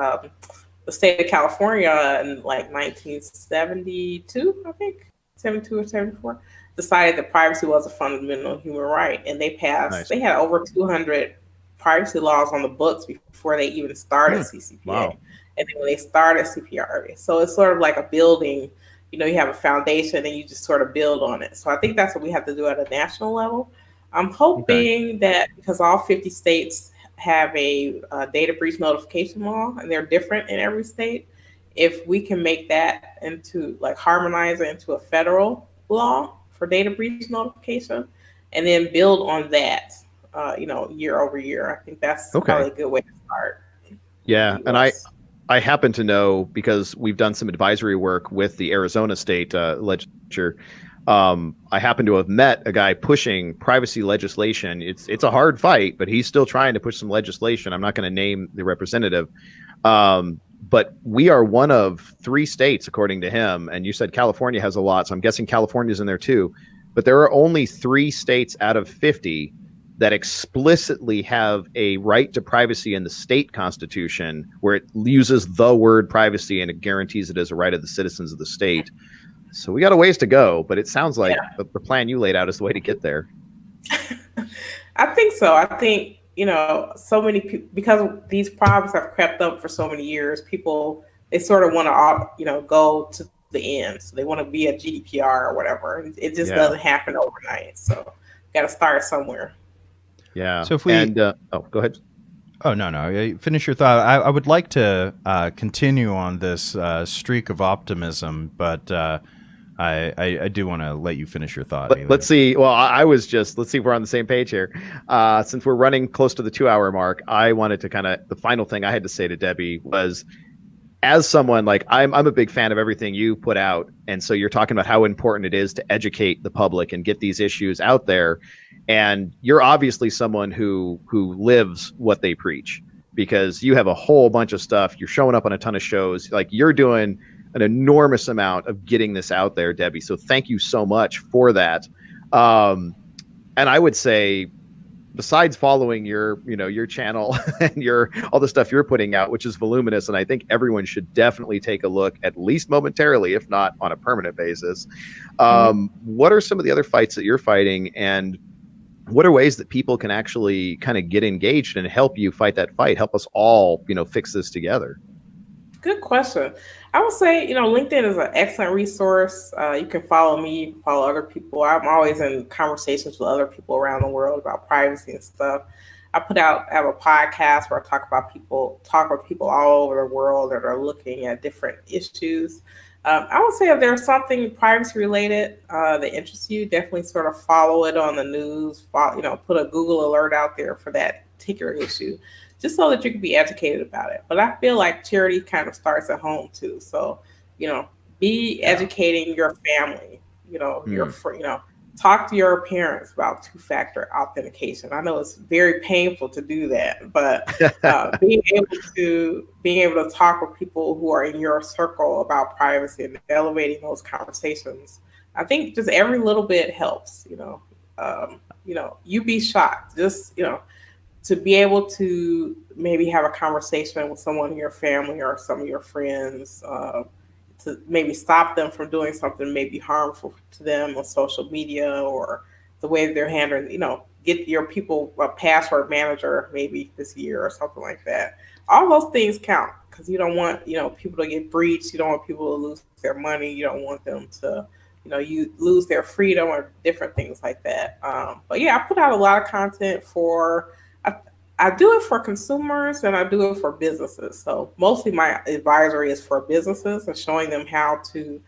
state of California in like 1972, I think, 72 or 74, decided that privacy was a fundamental human right. And they had over 200 privacy laws on the books before they even started CCPA. Wow. And then when they started CPRA. So it's sort of like a building, you have a foundation and you just sort of build on it. So I think that's what we have to do at a national level. I'm hoping that because all 50 states have a data breach notification law and they're different in every state, if we can make that into harmonize it into a federal law for data breach notification and then build on that, year over year. I think that's probably a good way to start. Yeah. And I happen to know, because we've done some advisory work with the Arizona state legislature. I happen to have met a guy pushing privacy legislation. It's a hard fight, but he's still trying to push some legislation. I'm not going to name the representative. But we are one of 3 states, according to him. And you said California has a lot, so I'm guessing California's in there too. But there are only 3 states out of 50 that explicitly have a right to privacy in the state constitution, where it uses the word privacy and it guarantees it as a right of the citizens of the state. So we got a ways to go, but it sounds like the plan you laid out is the way to get there. I think so. I think, so many people, because these problems have crept up for so many years, people, they sort of want to, go to the end. So they want to be a GDPR or whatever. It just Yeah. doesn't happen overnight. So got to start somewhere. Yeah. So if we go ahead. Oh, no. Finish your thought. I would like to continue on this streak of optimism, but I do want to let you finish your thought. Let's see. Well, let's see if we're on the same page here. Since we're running close to the 2-hour mark, I wanted to the final thing I had to say to Debbie was, as someone like I'm a big fan of everything you put out. And so you're talking about how important it is to educate the public and get these issues out there. And you're obviously someone who lives what they preach, because you have a whole bunch of stuff. You're showing up on a ton of shows. Like, you're doing an enormous amount of getting this out there, Debbie. So thank you so much for that. And I would say, besides following your channel and all the stuff you're putting out, which is voluminous, and I think everyone should definitely take a look, at least momentarily, if not on a permanent basis. What are some of the other fights that you're fighting, and what are ways that people can actually kind of get engaged and help you fight that fight? Help us all, fix this together. Good question. I would say, LinkedIn is an excellent resource. You can follow me, follow other people. I'm always in conversations with other people around the world about privacy and stuff. I have a podcast where I talk with people all over the world that are looking at different issues. I would say if there's something privacy related that interests you, definitely sort of follow it on the news. Put a Google alert out there for that particular issue, just so that you can be educated about it. But I feel like charity kind of starts at home too. So, be educating your family. Talk to your parents about two-factor authentication. I know it's very painful to do that, but being able to talk with people who are in your circle about privacy and elevating those conversations, I think just every little bit helps. You'd be shocked. Just to be able to maybe have a conversation with someone in your family or some of your friends, to maybe stop them from doing something maybe harmful to them on social media, or the way they're handling, get your people a password manager maybe this year or something like that. All those things count, because you don't want, people to get breached. You don't want people to lose their money. You don't want them to, you lose their freedom or different things like that. But yeah, I put out a lot of content I do it for consumers and I do it for businesses. So mostly my advisory is for businesses and showing them how to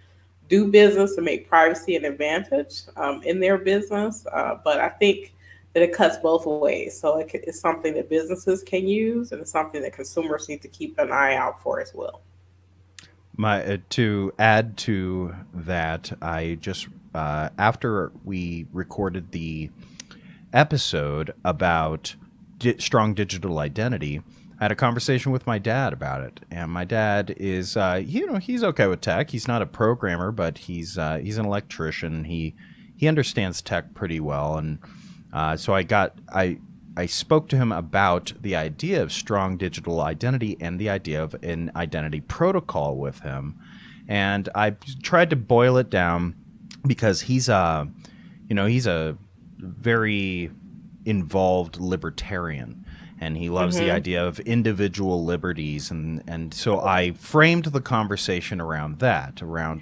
do business and make privacy an advantage in their business. But I think that it cuts both ways. So it's something that businesses can use, and it's something that consumers need to keep an eye out for as well. To add to that, I just after we recorded the episode about strong digital identity, I had a conversation with my dad about it, and my dad is, he's okay with tech. He's not a programmer, but he's an electrician. He understands tech pretty well, and so I spoke to him about the idea of strong digital identity and the idea of an identity protocol with him, and I tried to boil it down, because he's a very involved libertarian, and he loves the idea of individual liberties, and so I framed the conversation around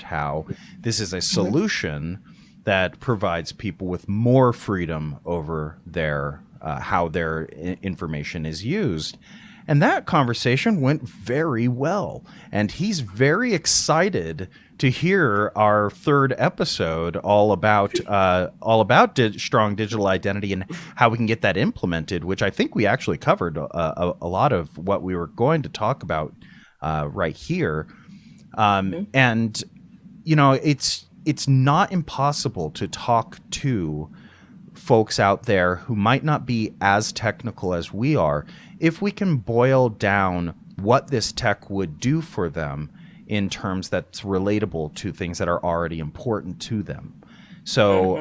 how this is a solution that provides people with more freedom over their how their information is used. And that conversation went very well, and he's very excited to hear our third episode all about strong digital identity and how we can get that implemented, which I think we actually covered a lot of what we were going to talk about right here. And it's not impossible to talk to folks out there who might not be as technical as we are, if we can boil down what this tech would do for them in terms that's relatable to things that are already important to them. So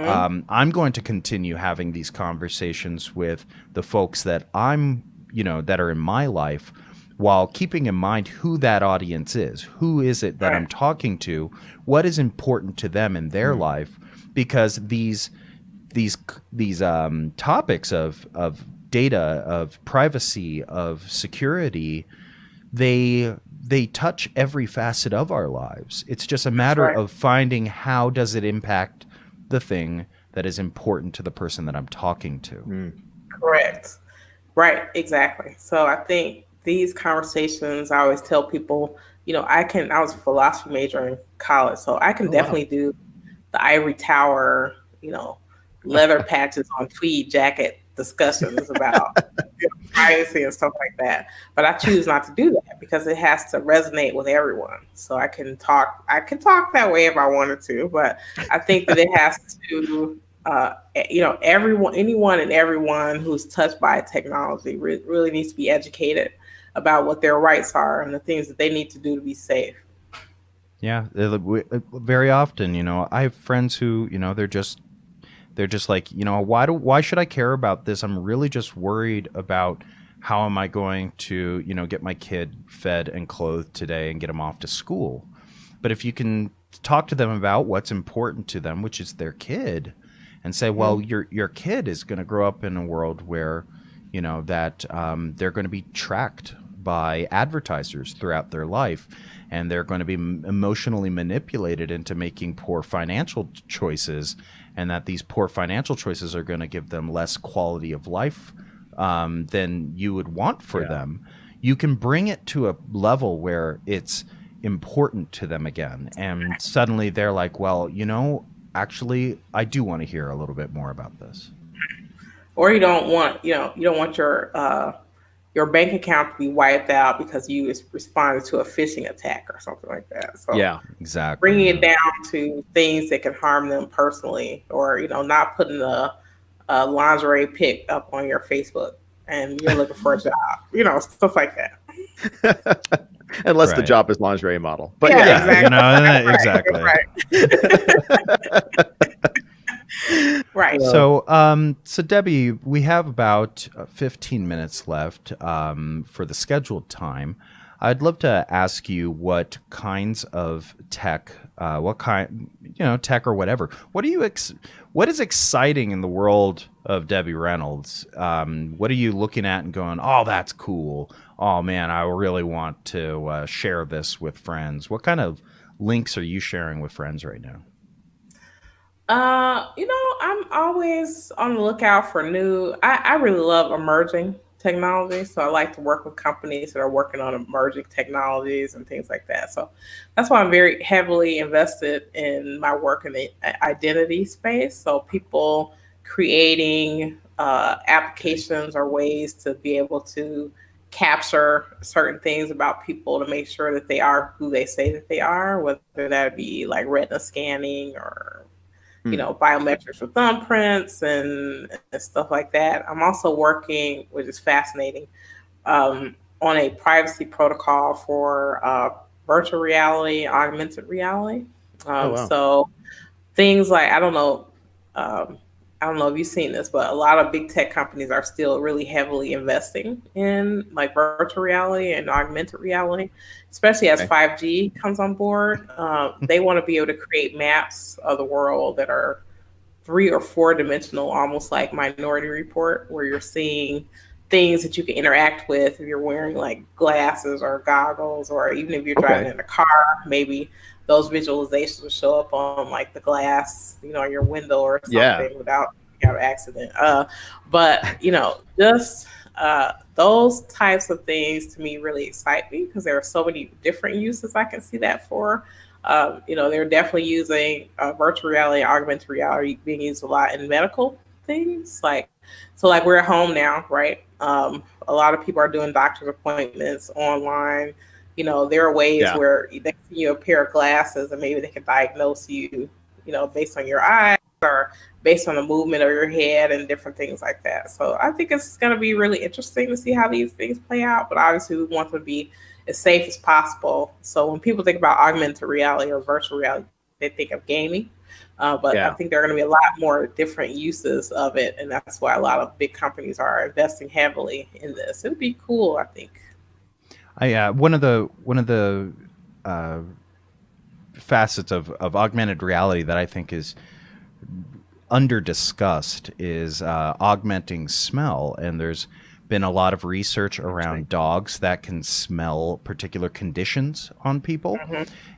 I'm going to continue having these conversations with the folks that that are in my life, while keeping in mind who that audience is. Who is it that I'm talking to? What is important to them in their life? Because these topics of data, of privacy, of security, they they touch every facet of our lives. It's just a matter of finding how does it impact the thing that is important to the person that I'm talking to. Correct. Right, exactly. So I think these conversations, I always tell people, I was a philosophy major in college, so I can definitely do the ivory tower, leather patches on tweed jacket discussions about privacy and stuff like that. But I choose not to do that because it has to resonate with everyone. So I can talk that way if I wanted to, but I think that it has to, anyone and everyone who's touched by technology really needs to be educated about what their rights are and the things that they need to do to be safe. Yeah, very often, I have friends who, they're just like, why should I care about this? I'm really just worried about how am I going to, get my kid fed and clothed today and get him off to school. But if you can talk to them about what's important to them, which is their kid, and say, well, your kid is going to grow up in a world where, that they're going to be tracked by advertisers throughout their life, and they're going to be emotionally manipulated into making poor financial choices, and that these poor financial choices are going to give them less quality of life than you would want for them. You can bring it to a level where it's important to them again, and suddenly they're like, well, actually, I do want to hear a little bit more about this. Or you don't want your bank account to be wiped out because you responded to a phishing attack or something like that. So exactly. Bringing it down to things that can harm them personally, or not putting a lingerie pic up on your Facebook and you're looking for a job, stuff like that. Unless the job is lingerie model, but exactly. Right. So, Debbie, we have about 15 minutes left for the scheduled time. I'd love to ask you what kinds of tech, tech or whatever. What is exciting in the world of Debbie Reynolds? What are you looking at and going, oh, that's cool. Oh man, I really want to share this with friends. What kind of links are you sharing with friends right now? I'm always on the lookout for new. I really love emerging technology, so I like to work with companies that are working on emerging technologies and things like that. So that's why I'm very heavily invested in my work in the identity space. So people creating applications or ways to be able to capture certain things about people to make sure that they are who they say that they are, whether that be like retina scanning or biometrics for thumbprints and stuff like that. I'm also working, which is fascinating, on a privacy protocol for virtual reality, augmented reality. So things like, I don't know if you've seen this, but a lot of big tech companies are still really heavily investing in like virtual reality and augmented reality, especially as 5G comes on board. They want to be able to create maps of the world that are 3 or 4 dimensional, almost like Minority Report, where you're seeing things that you can interact with if you're wearing like glasses or goggles, or even if you're driving in a car, maybe those visualizations will show up on like the glass, on your window or something without you have an accident. But just those types of things to me really excite me because there are so many different uses I can see that for. They're definitely using virtual reality, augmented reality being used a lot in medical things. Like we're at home now, right? A lot of people are doing doctor's appointments online. There are ways where they give you a pair of glasses and maybe they can diagnose you, based on your eyes or based on the movement of your head and different things like that. So I think it's going to be really interesting to see how these things play out. But obviously we want them to be as safe as possible. So when people think about augmented reality or virtual reality, they think of gaming. But I think there are going to be a lot more different uses of it. And that's why a lot of big companies are investing heavily in this. It would be cool, I think. One of the facets of augmented reality that I think is under discussed is augmenting smell, and there's been a lot of research around dogs that can smell particular conditions on people.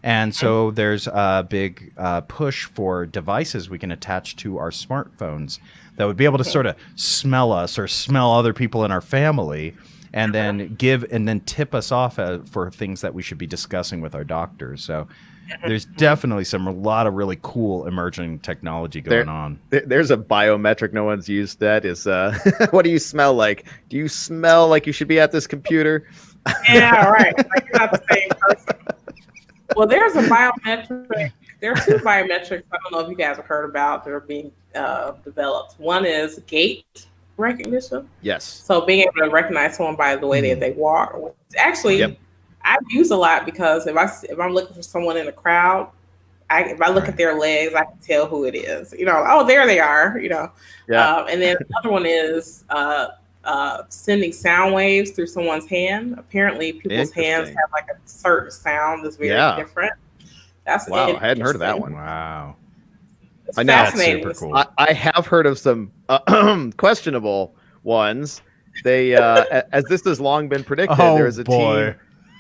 And so there's a big push for devices we can attach to our smartphones that would be able to sort of smell us or smell other people in our family, and then tip us off for things that we should be discussing with our doctors. So there's definitely a lot of really cool emerging technology going on. There's a biometric no one's used that is, what do you smell like? Do you smell like you should be at this computer? Yeah, right. Like you're not the same person. Well, there's a biometric. There are two biometrics I don't know if you guys have heard about that are being developed. One is gait recognition. Yes. So being able to recognize someone by the way that they walk. Actually, I use a lot because if I'm looking for someone in a crowd, if I look at their legs, I can tell who it is. You know, oh, there they are. You know. Yeah. And then another one is sending sound waves through someone's hand. Apparently, people's hands have like a certain sound that's very different. That's wow. I hadn't heard of that one. Wow. It's fascinating. That's super cool. I have heard of some questionable ones. They, as this has long been predicted, there was a team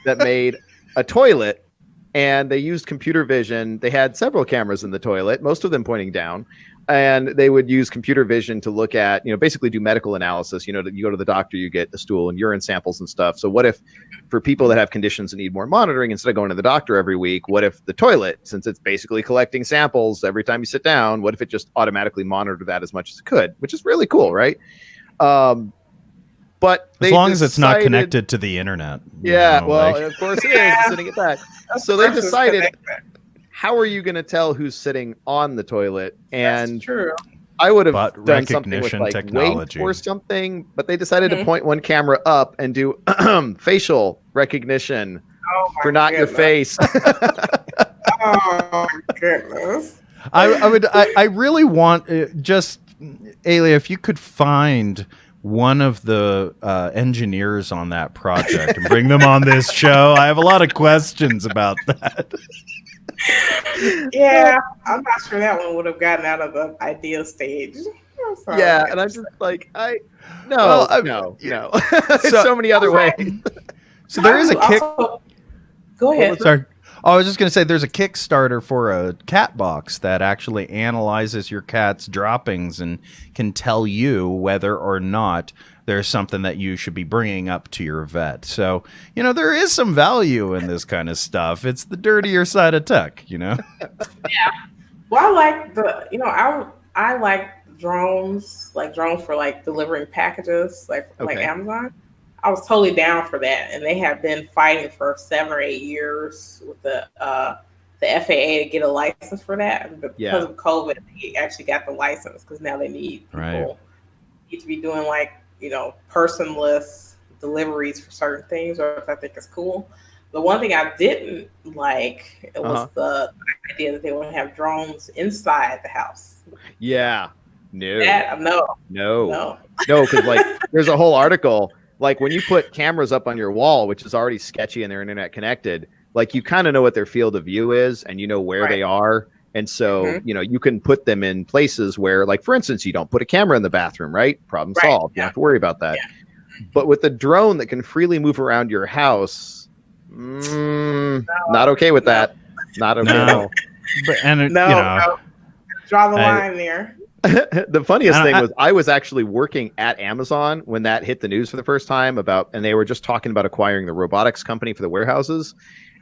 that made a toilet, and they used computer vision. They had several cameras in the toilet, most of them pointing down, and they would use computer vision to look at, basically do medical analysis. You go to the doctor, you get a stool and urine samples and stuff. So what if, for people that have conditions that need more monitoring, instead of going to the doctor every week, what if the toilet, since it's basically collecting samples every time you sit down, what if it just automatically monitored that as much as it could, which is really cool, right? But as long as it's not connected to the internet. Of course it is. Sitting it back. So they decided, how are you going to tell who's sitting on the toilet? And that's true. I would have done something with like technology weight or something, but they decided to point one camera up and do facial recognition for not your face. Oh my goodness! I really want just Alia, if you could find one of the engineers on that project and bring them on this show. I have a lot of questions about that. Yeah, I'm not sure that one would have gotten out of the idea stage. Yeah, and I'm just like, no. There's so many other ways. So there is a kick. Go ahead. Sorry. I was just going to say there's a Kickstarter for a cat box that actually analyzes your cat's droppings and can tell you whether or not there's something that you should be bringing up to your vet. So, there is some value in this kind of stuff. It's the dirtier side of tech, Yeah. Well, I like I like drones, for like delivering packages, like Amazon. I was totally down for that, and they have been fighting for 7 or 8 years with the FAA to get a license for that. But because of COVID, they actually got the license because now they need people need to be doing personless deliveries for certain things, which I think is cool. The one thing I didn't like was the idea that they want to have drones inside the house. Yeah, no, because there's a whole article. Like when you put cameras up on your wall, which is already sketchy and they're internet connected, you kind of know what their field of view is and you know where they are. And so, you can put them in places where, for instance, you don't put a camera in the bathroom, right? Problem solved. You don't have to worry about that. Yeah. But with the drone that can freely move around your house, not okay with that. Not okay at all. But, draw the line there. The funniest thing was I was actually working at Amazon when that hit the news for the first time and they were just talking about acquiring the robotics company for the warehouses.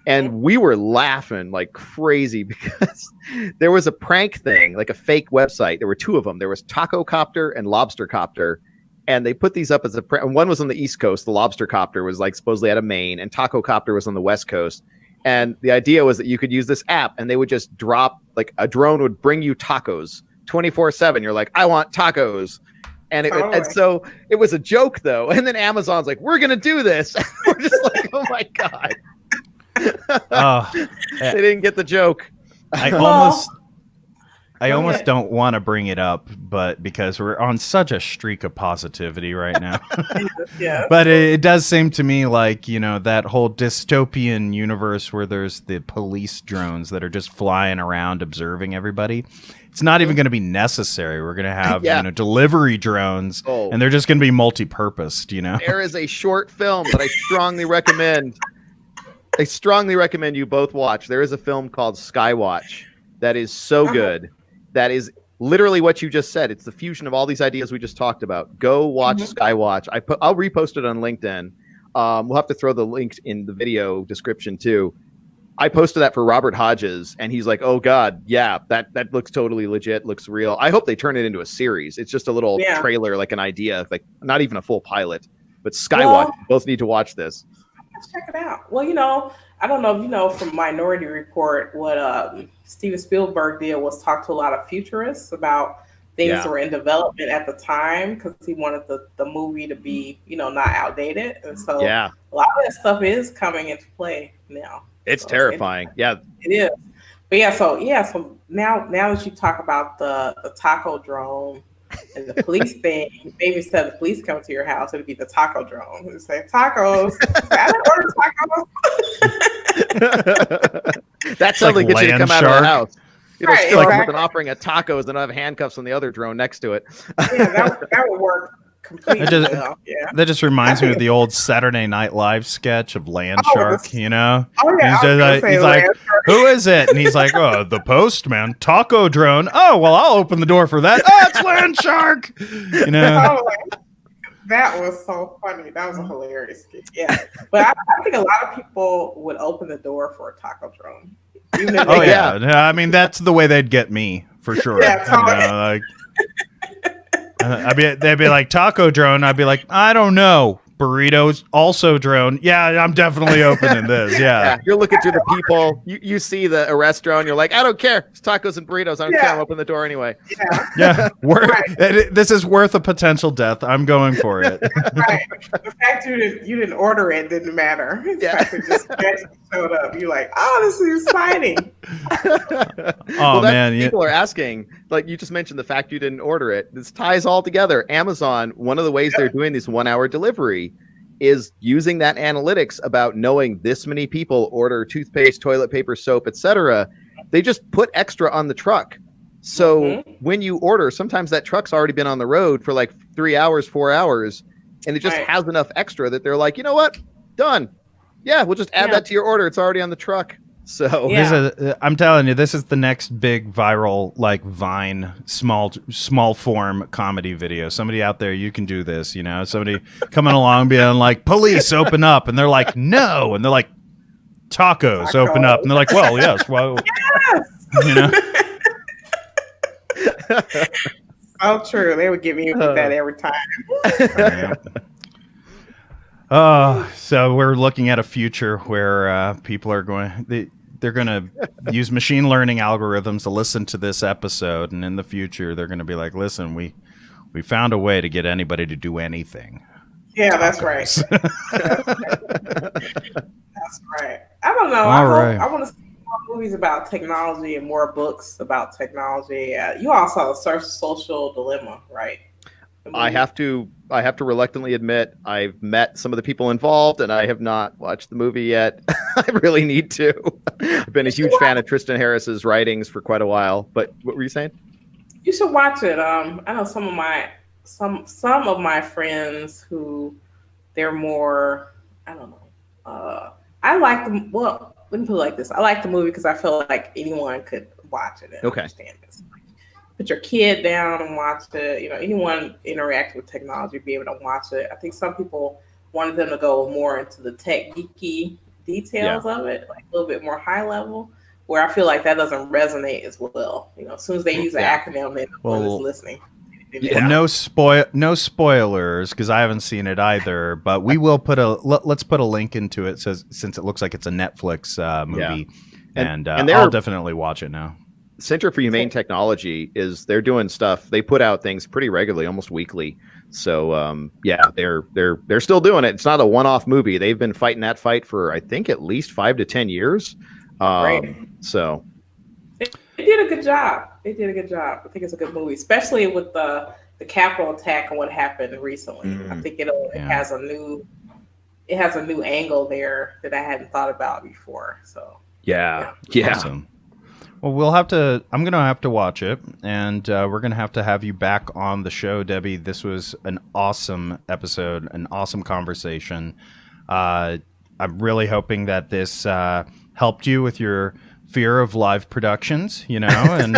And we were laughing like crazy because there was a prank thing, like a fake website. There were two of them. There was Taco Copter and Lobster Copter. And they put these up as and one was on the East Coast. The Lobster Copter was supposedly out of Maine, and Taco Copter was on the West Coast. And the idea was that you could use this app and they would just drop, a drone would bring you tacos 24/7. You're like, I want tacos. And and so it was a joke though. And then Amazon's like, we're going to do this. We're just like, oh my God. They didn't get the joke. I almost don't want to bring it up, but because we're on such a streak of positivity right now. Yeah. But it does seem to me like, that whole dystopian universe where there's the police drones that are just flying around observing everybody. it's not even going to be necessary. We're going to have delivery drones, Oh. and they're just going to be multi-purposed. There is a short film that I strongly recommend. I strongly recommend you both watch. There is a film called Skywatch that is so good. That is literally what you just said. It's the fusion of all these ideas we just talked about. Go watch Skywatch. I'll repost it on LinkedIn. We'll have to throw the link in the video description too. I posted that for Robert Hodges, and he's like, "Oh God, yeah, that looks totally legit, looks real." I hope they turn it into a series. It's just a little trailer, like an idea, like not even a full pilot. But Skywatch, you both need to watch this. Let's check it out. Well, I don't know if you know from Minority Report what Steven Spielberg did was talk to a lot of futurists about things that were in development at the time because he wanted the movie to be, not outdated. And so a lot of that stuff is coming into play now. It's terrifying. Yeah, it is. But so now that you talk about the taco drone and the police thing, maybe instead of the police coming to your house, it'd be the taco drone. It'd say tacos. I didn't order tacos. That sounds like get you to come out of the house. Right, with an offering of tacos and have handcuffs on the other drone next to it. Yeah, that would work completely. That just reminds me of the old Saturday Night Live sketch of Land Shark. Oh yeah, he's like, "Who is it?" And he's like, "Oh, the postman, taco drone. Oh, well, I'll open the door for that. Oh, it's Land Shark." That was so funny. That was a hilarious skit. Yeah, but I think a lot of people would open the door for a taco drone. I mean, that's the way they'd get me for sure. Yeah, they'd be like, taco drone. I'd be like, I don't know. Burritos also drone. Yeah, I'm definitely opening this. Yeah. You're looking through the people. You see the arrest drone. You're like, I don't care. It's tacos and burritos. I don't care. I'm opening the door anyway. Yeah. This is worth a potential death. I'm going for it. Right. The fact you didn't order it didn't matter. The fact it just showed up. You're like, oh, this is exciting. People are asking, like you just mentioned the fact you didn't order it. This ties all together. Amazon, one of the ways they're doing this 1 hour delivery is using that analytics about knowing this many people order toothpaste, toilet paper, soap, etc. They just put extra on the truck. So when you order, sometimes that truck's already been on the road for like 3 hours, 4 hours, and it just has enough extra that they're like, you know what? Done. Yeah, we'll just add that to your order. It's already on the truck. So I'm telling you, this is the next big viral, like Vine, small form comedy video. Somebody out there, you can do this. Somebody coming along being like, "Police, open up," and they're like, "No," and they're like, "Tacos, open up," and they're like, "Well, yes, well, So true. They would give me that every time. So we're looking at a future where people are they're going to use machine learning algorithms to listen to this episode, and in the future they're going to be like, "Listen, we found a way to get anybody to do anything." Yeah, that's right. That's right. I don't know. I want to see more movies about technology and more books about technology. You all saw The Social Dilemma, right? I have to reluctantly admit I've met some of the people involved, and I have not watched the movie yet. I really need to. I've been a huge fan of Tristan Harris's writings for quite a while. But what were you saying? You should watch it. I know some of my friends who they're more. I don't know. I like them. Well, let me put it like this: I like the movie because I feel like anyone could watch it and understand this. Put your kid down and watch it. Anyone interacting with technology be able to watch it. I think some people wanted them to go more into the tech geeky details of it, like a little bit more high level, where I feel like that doesn't resonate as well. As soon as they use an acronym, then no one is listening. No spoilers because I haven't seen it either. But we will let's put a link into it since it looks like it's a Netflix movie, and I'll definitely watch it now. Center for Humane Technology they're doing stuff. They put out things pretty regularly, almost weekly. So they're still doing it. It's not a one-off movie. They've been fighting that fight for I think at least 5 to 10 years. So they did a good job. I think it's a good movie, especially with the Capitol attack and what happened recently. I think it has a new angle there that I hadn't thought about before. So Awesome. Well, I'm going to have to watch it, and we're going to have you back on the show, Debbie. This was an awesome episode, an awesome conversation. I'm really hoping that this helped you with your fear of live productions, and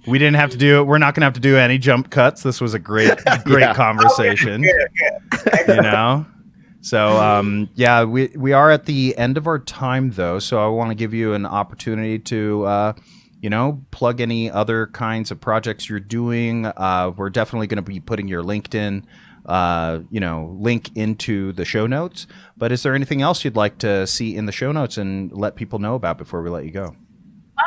we didn't have to do it. We're not going to have to do any jump cuts. This was a great conversation, So, we are at the end of our time, though, so I want to give you an opportunity to, plug any other kinds of projects you're doing. We're definitely going to be putting your LinkedIn, link into the show notes. But is there anything else you'd like to see in the show notes and let people know about before we let you go?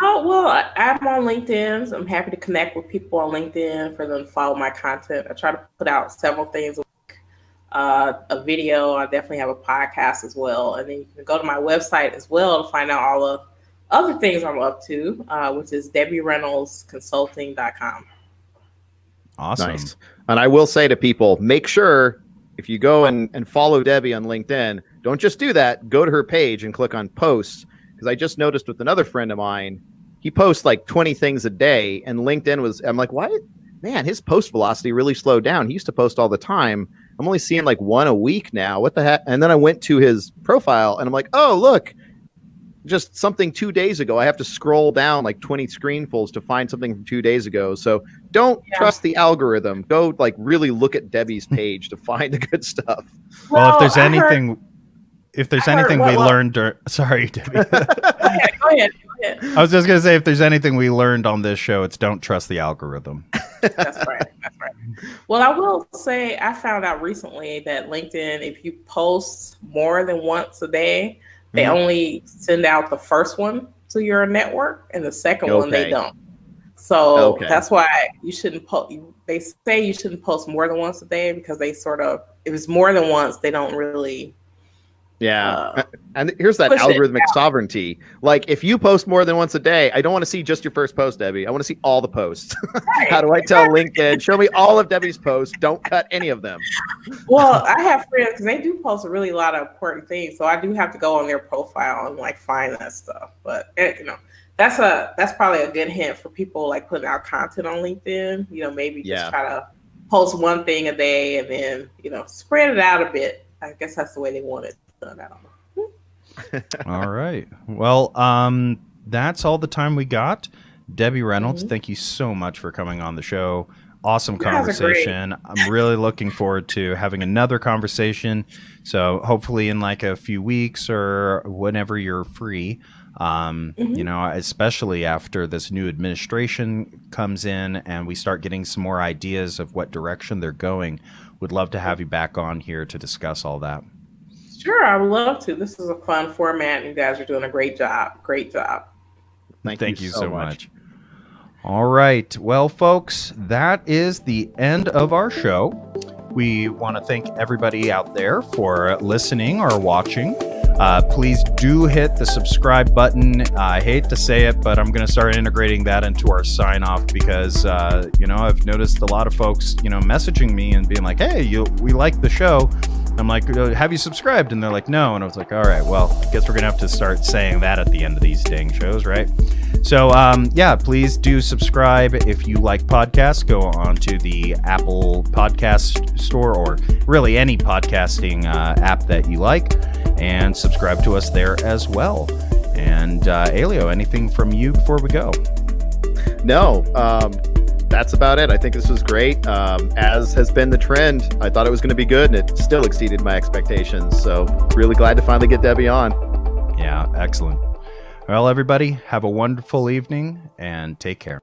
Oh, well, I'm on LinkedIn. So I'm happy to connect with people on LinkedIn for them to follow my content. I try to put out several things. A video. I definitely have a podcast as well. And then you can go to my website as well to find out all the other things I'm up to, which is DebbieReynoldsConsulting.com. Awesome. Nice. And I will say to people, make sure if you go and follow Debbie on LinkedIn, don't just do that. Go to her page and click on posts. Because I just noticed with another friend of mine, he posts like 20 things a day. And LinkedIn I'm like, why? Man, his post velocity really slowed down. He used to post all the time. I'm only seeing like one a week now. What the heck? And then I went to his profile and I'm like, oh, look, just something 2 days ago. I have to scroll down like 20 screenfuls to find something from 2 days ago. So don't trust the algorithm. Go like really look at Debbie's page to find the good stuff. Well, if there's anything we learned, sorry, Debbie. Go ahead. I was just going to say, if there's anything we learned on this show, it's don't trust the algorithm. That's right. Well, I will say I found out recently that LinkedIn, if you post more than once a day, they only send out the first one to your network and the second one they don't. So that's why you shouldn't post. They say you shouldn't post more than once a day because they if it's more than once, they don't really. Yeah. And here's that algorithmic sovereignty. Like if you post more than once a day, I don't want to see just your first post, Debbie. I want to see all the posts. Right. How do I tell LinkedIn, show me all of Debbie's posts. Don't cut any of them. Well, I have friends because they do post a lot of important things. So I do have to go on their profile and like find that stuff. But that's probably a good hint for people like putting out content on LinkedIn. Maybe just try to post one thing a day and then, spread it out a bit. I guess that's the way they want it. I don't know. All right. Well, that's all the time we got. Debbie Reynolds, thank you so much for coming on the show. Awesome conversation. I'm really looking forward to having another conversation. So hopefully in like a few weeks or whenever you're free, especially after this new administration comes in and we start getting some more ideas of what direction they're going. Would love to have you back on here to discuss all that. Sure, I would love to. This is a fun format. You guys are doing a great job. Great job. Thank you so much. All right. Well, folks, that is the end of our show. We want to thank everybody out there for listening or watching. Please do hit the subscribe button. I hate to say it, but I'm going to start integrating that into our sign off because, I've noticed a lot of folks, messaging me and being like, hey, we like the show. I'm like, have you subscribed? And they're like, no. And I was like, all right, well, I guess we're going to have to start saying that at the end of these dang shows, right? So, please do subscribe. If you like podcasts, go on to the Apple Podcast Store or really any podcasting app that you like and subscribe to us there as well. And Elio, anything from you before we go? No, that's about it. I think this was great. As has been the trend, I thought it was going to be good, and it still exceeded my expectations. So really glad to finally get Debbie on. Yeah, excellent. Well, everybody, have a wonderful evening and take care.